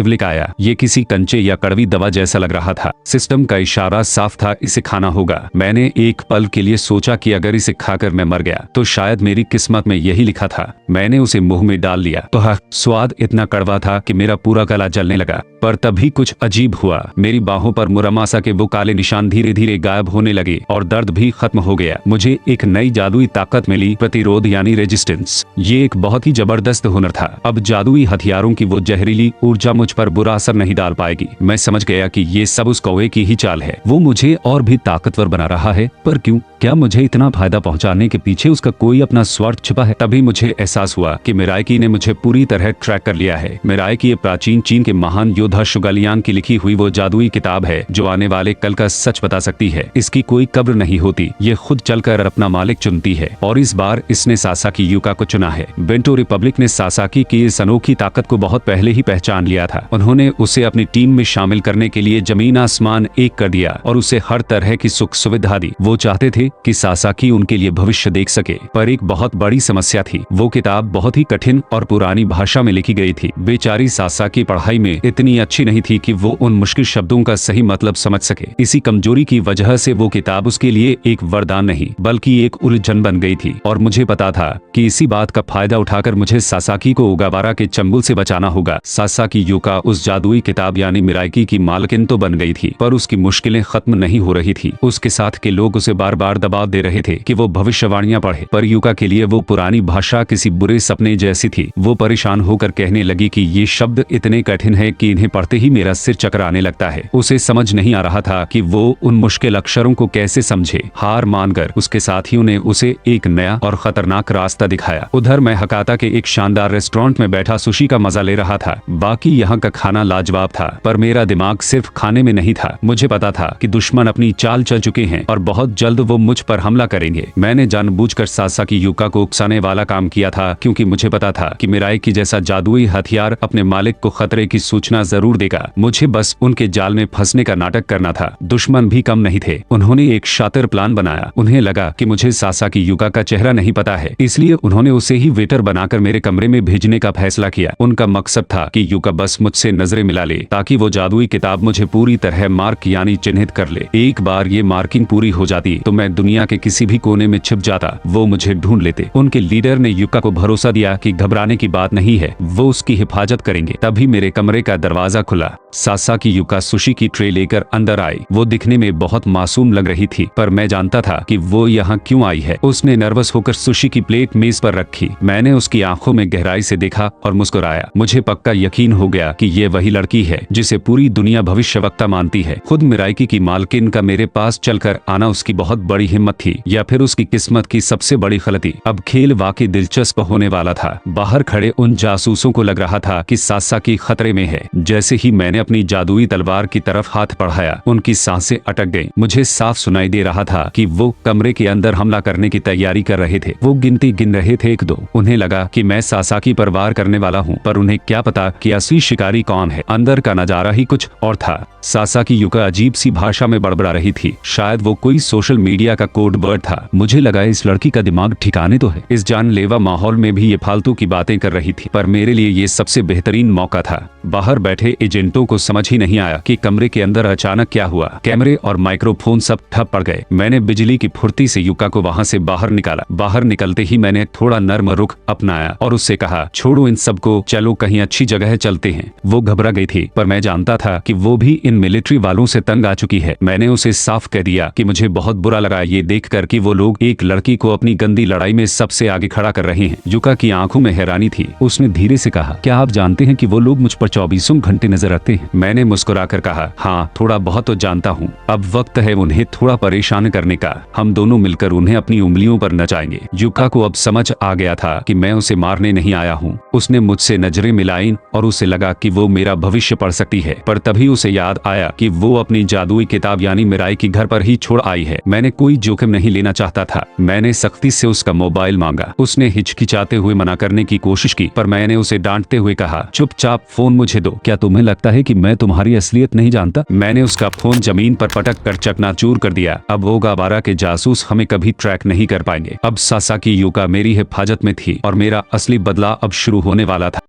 इवलिक आया। ये किसी कंचे या कड़वी दवा जैसा लग रहा था। सिस्टम का इशारा साफ था, इसे खाना होगा। मैंने एक पल के लिए सोचा कि अगर इसे खाकर मैं मर गया तो शायद मेरी किस्मत में यही लिखा था। मैंने उसे मुंह में डाल लिया तो स्वाद इतना कड़वा था कि मेरा पूरा गला जलने लगा। पर तभी कुछ अजीब हुआ। मेरी बाहों पर मुरमासा के वो काले निशान धीरे धीरे गायब होने लगे और दर्द भी खत्म हो गया। मुझे एक नई जादुई ताकत मिली, प्रतिरोध यानी रेजिस्टेंस। ये एक बहुत ही जबरदस्त हुनर था। अब जादुई हथियारों की वो जहरीली ऊर्जा मुझ पर बुरा असर नहीं डाल पाएगी। मैं समझ गया कि ये सब उस कौवे की ही चाल है। वो मुझे और भी ताकतवर बना रहा है, पर क्यों? क्या मुझे इतना फायदा पहुंचाने के पीछे उसका कोई अपना स्वार्थ छिपा है? तभी मुझे एहसास हुआ कि मिराइकी ने मुझे पूरी तरह ट्रैक कर लिया है। मिराइकी ये प्राचीन चीन के महान योद्धा शुगालियांग की लिखी हुई वो जादुई किताब है जो आने वाले कल का सच बता सकती है। इसकी कोई कब्र नहीं होती, ये खुद चलकर अपना मालिक चुनती है और इस बार इसने सासाकी युका को चुना है। बेंटो रिपब्लिक ने सासाकी की इस अनोखी ताकत को बहुत पहले ही पहचान लिया था। उन्होंने उसे अपनी टीम में शामिल करने के लिए जमीन आसमान एक कर दिया और उसे हर तरह की सुख सुविधा दी। वो चाहते थे कि सासाकी उनके लिए भविष्य देख सके, पर एक बहुत बड़ी समस्या थी। वो किताब बहुत ही कठिन और पुरानी भाषा में लिखी गई थी। बेचारी सासाकी पढ़ाई में इतनी अच्छी नहीं थी कि वो उन मुश्किल शब्दों का सही मतलब समझ सके। इसी कमजोरी की वजह से वो किताब उसके लिए एक वरदान नहीं बल्कि एक उलझन बन गई थी और मुझे पता था कि इसी बात का फायदा उठाकर मुझे सासाकी को ओगावारा के चंगुल से बचाना होगा। सासाकी युका उस जादुई किताब यानी मिराइकी की मालकिन तो बन गई थी, पर उसकी मुश्किलें खत्म नहीं हो रही थी। उसके साथ के लोग उसे बार बार दबाव दे रहे थे कि वो भविष्यवाणियां पढ़े, पर युका के लिए वो पुरानी भाषा किसी बुरे सपने जैसी थी। वो परेशान होकर कहने लगी कि ये शब्द इतने कठिन है कि इन्हें पढ़ते ही मेरा सिर चकराने लगता है। उसे समझ नहीं आ रहा था कि वो उन मुश्किल अक्षरों को कैसे समझे। हार मानकर उसके साथियों ने उसे एक नया और खतरनाक रास्ता दिखाया। उधर मैं हकाता के एक शानदार रेस्टोरेंट में बैठा सुशी का मजा ले रहा था। बाकी यहाँ का खाना लाजवाब था, पर मेरा दिमाग सिर्फ खाने में नहीं था। मुझे पता था कि दुश्मन अपनी चाल चल चुके हैं और बहुत जल्द वो मुझ पर हमला करेंगे। मैंने जानबूझकर सासाकी युका को उकसाने वाला काम किया था, क्योंकि मुझे पता था कि मिराइकी जैसा जादुई हथियार अपने मालिक को खतरे की सूचना जरूर देगा। मुझे बस उनके जाल में फंसने का नाटक करना था। दुश्मन भी कम नहीं थे। उन्होंने एक शातिर प्लान बनाया। उन्हें लगा कि मुझे सासाकी युका का चेहरा नहीं पता है, इसलिए उन्होंने उसे ही वेटर बनाकर मेरे कमरे में भेजने का फैसला किया। उनका मकसद था कि युका बस मुझसे नजरें मिला ले ताकि वो जादुई किताब मुझे पूरी तरह मार्क यानी चिन्हित कर ले। एक बार ये मार्किंग पूरी हो जाती तो मैं दुनिया के किसी भी कोने में छिप जाता, वो मुझे ढूंढ लेते। उनके लीडर ने युका को भरोसा दिया कि घबराने की बात नहीं है, वो उसकी हिफाजत करेंगे। तभी मेरे कमरे का दरवाजा खुला। सासाकी युका सुशी की ट्रे लेकर अंदर आई। वो दिखने में बहुत मासूम लग रही थी, पर मैं जानता था कि वो यहाँ क्यों आई है। उसने नर्वस होकर सुशी की प्लेट मेज पर रखी। मैंने उसकी आंखों में गहराई से देखा और मुस्कुराया। मुझे पक्का यकीन हो गया कि ये वही लड़की है जिसे पूरी दुनिया भविष्यवक्ता मानती है। खुद मिराइकी की मालकिन का मेरे पास चलकर आना उसकी बहुत बड़ी हिम्मत थी, या फिर उसकी किस्मत की सबसे बड़ी गलती। अब खेल वाकई दिलचस्प होने वाला था। बाहर खड़े उन जासूसों को लग रहा था कि सासाकी खतरे में है। जैसे ही मैंने अपनी जादुई तलवार की तरफ हाथ बढ़ाया, उनकी सांसें अटक गईं। मुझे साफ सुनाई दे रहा था कि वो कमरे के अंदर हमला करने की तैयारी कर रहे थे। वो गिनती गिन रहे थे 1-2। उन्हें लगा कि मैं सासाकी पर वार करने वाला हूँ, पर उन्हें क्या पता कि असली शिकारी कौन है। अंदर का नजारा ही कुछ और था। सासाकी युका अजीब सी भाषा में बड़बड़ा रही थी। शायद वो कोई सोशल मीडिया का कोड वर्ड था। मुझे लगा इस लड़की का दिमाग ठिकाने तो है। इस जानलेवा माहौल में भी ये फालतू की बातें कर रही थी, पर मेरे लिए ये सबसे बेहतरीन मौका था। बाहर बैठे एजेंटों को समझ ही नहीं आया कि कमरे के अंदर अचानक क्या हुआ। कैमरे और माइक्रोफोन सब ठप पड़ गए। मैंने बिजली की फुर्ती से युका को वहां से बाहर निकाला। बाहर निकलते ही मैंने थोड़ा नर्म रुख अपनाया और उससे कहा, छोड़ो इन सबको, चलो कहीं अच्छी जगह चलते हैं। वो घबरा गई थी, पर मैं जानता था कि वो भी इन मिलिट्री वालों से तंग आ चुकी है। मैंने उसे साफ कह दिया कि मुझे बहुत बुरा लगा ये देखकर कि वो लोग एक लड़की को अपनी गंदी लड़ाई में सबसे आगे खड़ा कर रहे हैं। युका की आंखों में हैरानी थी। उसने धीरे से कहा, क्या आप जानते हैं कि वो लोग मुझ पर 24 घंटे नजर रखते हैं? मैंने मुस्कुराकर कहा, हाँ थोड़ा बहुत तो जानता हूँ। अब वक्त है उन्हें थोड़ा परेशान करने का। हम दोनों मिलकर उन्हें अपनी उंगलियों पर नचाएंगे। युका को अब समझ आ गया था कि मैं उसे मारने नहीं आया हूँ। उसने मुझसे नजरें मिलाई और उसे लगा कि वो मेरा भविष्य पढ़ सकती है, पर तभी उसे याद आया कि वो अपनी जादुई किताब यानी मिराई की घर पर ही छोड़ आई है। मैंने कोई जोखिम नहीं लेना चाहता था। मैंने सख्ती से उसका मोबाइल मांगा। उसने हिचकिचाते हुए मना करने की कोशिश की, पर मैंने उसे डांटते हुए कहा, चुपचाप फोन मुझे दो। क्या तुम्हें लगता है कि मैं तुम्हारी असलियत नहीं जानता? मैंने उसका फोन जमीन पर पटक कर चकनाचूर कर दिया। अब ओगावारा के जासूस हमें कभी ट्रैक नहीं कर पाएंगे। अब सासाकी युका मेरी हिफाजत में थी और मेरा असली बदला अब शुरू होने वाला था।